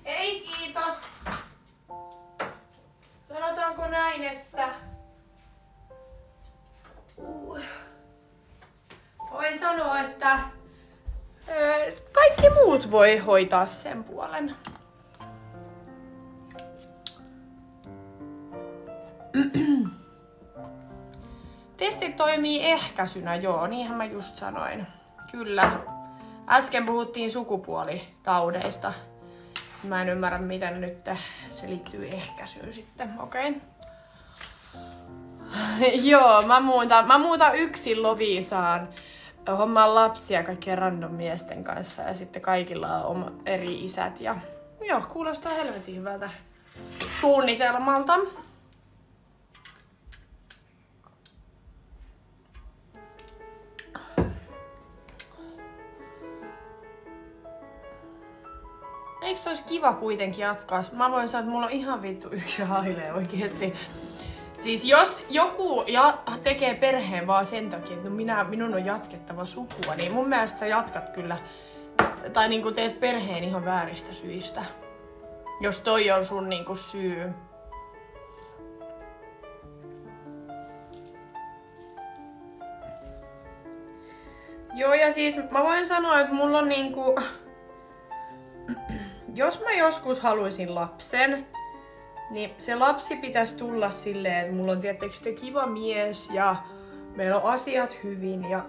Speaker 3: Ei kiitos. Sanotaanko näin, että voin sanoa, että kaikki muut voi hoitaa sen puolen. Testit toimii ehkäisynä, joo, niinhän mä just sanoin. Kyllä. Äsken puhuttiin sukupuolitaudeista. Mä en ymmärrä, miten nyt se liittyy ehkäisyyn sitten, okei. Joo, mä muutan yksin Loviisaan. Hommaan lapsia kaikkien random miesten kanssa ja sitten kaikilla on eri isät. Ja joo, kuulostaa helvetin hyvältä suunnitelmalta. Eikö se olisi kiva kuitenkin jatkaa? Mä voin sanoa, että mulla on ihan vittu yksi hailee oikeesti. Siis jos joku tekee perheen vaan sen takia, että minun on jatkettava sukua, niin mun mielestä sä jatkat kyllä, tai niinku teet perheen ihan vääristä syistä. Jos toi on sun niinku syy. Joo, ja siis mä voin sanoa, että mulla on niinku... Jos mä joskus haluaisin lapsen, niin se lapsi pitäisi tulla silleen, että mulla on tietysti kiva mies ja meillä on asiat hyvin ja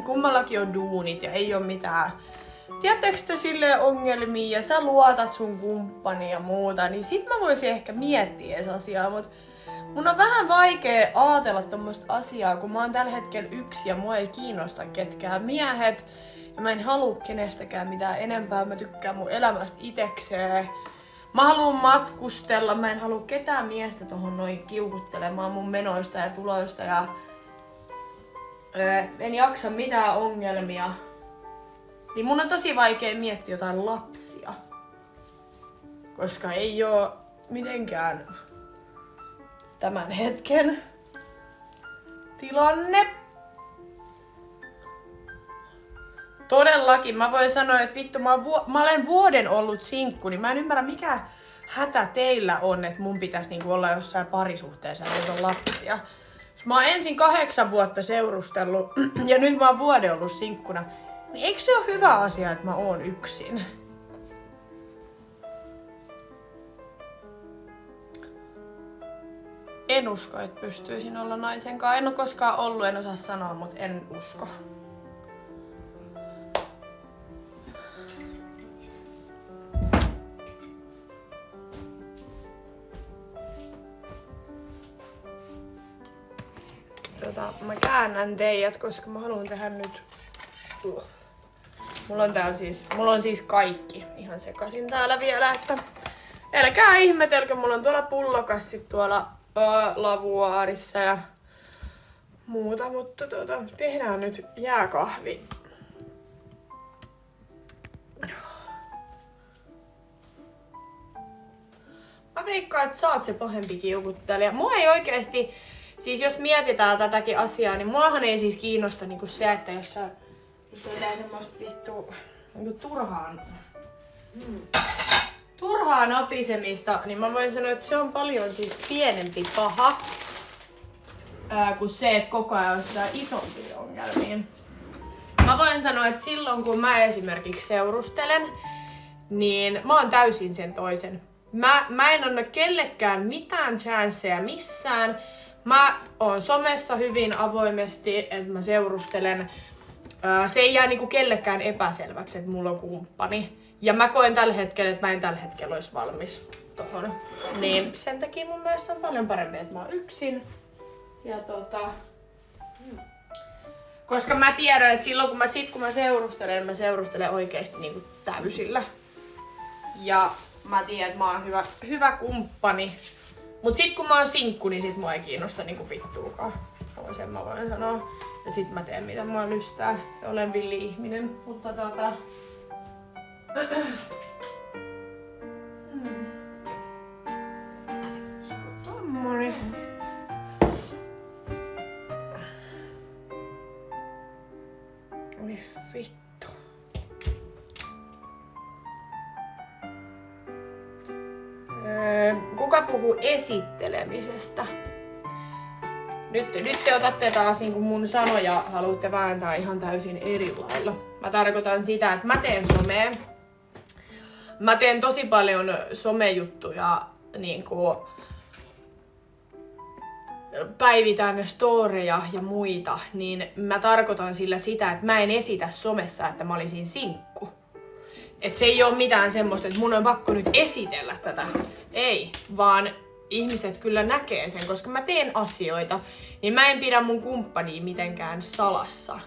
Speaker 3: kummallakin on duunit ja ei oo mitään. Tiedättekö te silleen ongelmia ja sä luotat sun kumppani ja muuta, niin sit mä voisin ehkä miettiä edes asiaa, mut mun on vähän vaikea ajatella tommoista asiaa, kun mä oon tällä hetkellä yksin ja mua ei kiinnosta ketkään miehet. Ja mä en halua kenestäkään mitään enempää, mä tykkään mun elämästä itekseen. Mä haluan matkustella, mä en halua ketään miestä tohon noin kiukuttelemaan mun menoista ja tuloista ja en jaksa mitään ongelmia. Niin mun on tosi vaikea miettiä jotain lapsia. Koska ei oo mitenkään tämän hetken tilanne. Todellakin, mä voin sanoa, että vittu, mä olen vuoden ollut sinkku, niin mä en ymmärrä mikä hätä teillä on, että mun pitäisi niinku olla jossain parisuhteessa ja on lapsia. Jos mä oon ensin 8 vuotta seurustellut ja nyt mä oon vuoden ollut sinkkuna, niin eikö se ole hyvä asia, että mä oon yksin? En usko, että pystyisin olla naisenkaan. En ole koskaan ollut, en osaa sanoa, mutta en usko. Mä käännän teidät, koska mä haluan tehdä nyt... Mulla on siis kaikki ihan sekaisin täällä vielä, että... Älkää ihmetelkö, mulla on tuolla pullokassit tuolla lavuaarissa ja muuta, mutta tehdään nyt jääkahvi. Mä veikkaan, että sä oot se pahempi kiukuttelija. Mua ei oikeesti... Siis jos mietitään tätäkin asiaa, niin muahan ei siis kiinnosta niinku se, että jos sä teet semmoista vittu niinku turhaa napisemista, niin mä voin sanoa, että se on paljon siis pienempi paha kuin se, että koko ajan on sitä isompia ongelmia. Mä voin sanoa, että silloin kun mä esimerkiksi seurustelen, niin mä oon täysin sen toisen. Mä en anna kellekään mitään chanceja missään. Mä oon somessa hyvin avoimesti, että mä seurustelen se ei jää niinku kellekään epäselväksi, että mulla on kumppani. Ja mä koen tällä hetkellä, että mä en tällä hetkellä olisi valmis tohon. Niin sen takia mun mielestä on paljon parempi, että mä oon yksin. Ja koska mä tiedän, että silloin kun mä seurustelen oikeesti niinku täysillä. Ja mä tiedän, että mä oon hyvä kumppani. Mut sit kun mä oon sinkku, niin sit mua ei kiinnosta niinku vittuukaan. Sen mä voin sanoa. Ja sit mä teen mitä mua lystää. Ja olen villi ihminen. Mutta tommonen. Oi vittu. Kuka puhuu esittelemisestä? Nyt te otatte taas niin mun sanoja, haluatte vääntää ihan täysin eri lailla. Mä tarkoitan sitä, että mä teen somea. Mä teen tosi paljon somejuttuja, niinku päivitän storeja ja muita, niin mä tarkoitan sillä sitä, että mä en esitä somessa, että mä olisin sinkku. Et se ei oo mitään semmoista, että mun on pakko nyt esitellä tätä. Ei, vaan ihmiset kyllä näkee sen, koska mä teen asioita, niin mä en pidä mun kumppania mitenkään salassa.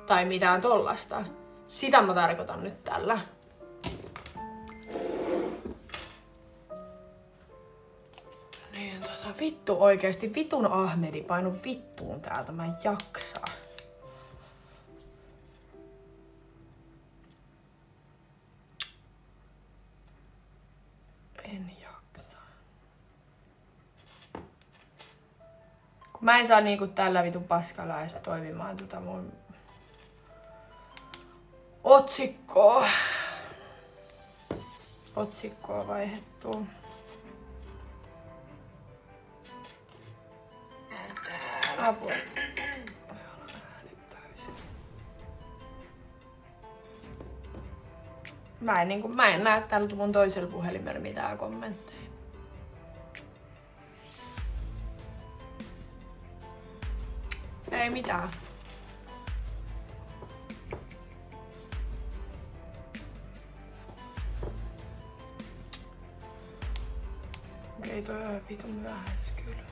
Speaker 3: Tai mitään tollasta. Sitä mä tarkoitan nyt tällä. Niin vittu oikeesti, vitun Ahmedi painu vittuun täältä, mä en jaksaa. En jaksa. Kun mä en saa niinku tällä vitun paskalla edes toimimaan mun otsikkoa vaihdettua. Apua. Mä en näe tällä mun toisella puhelimella mitään kommentteja. Ei mitään. Okei, toi on vitun myöhäis kyllä.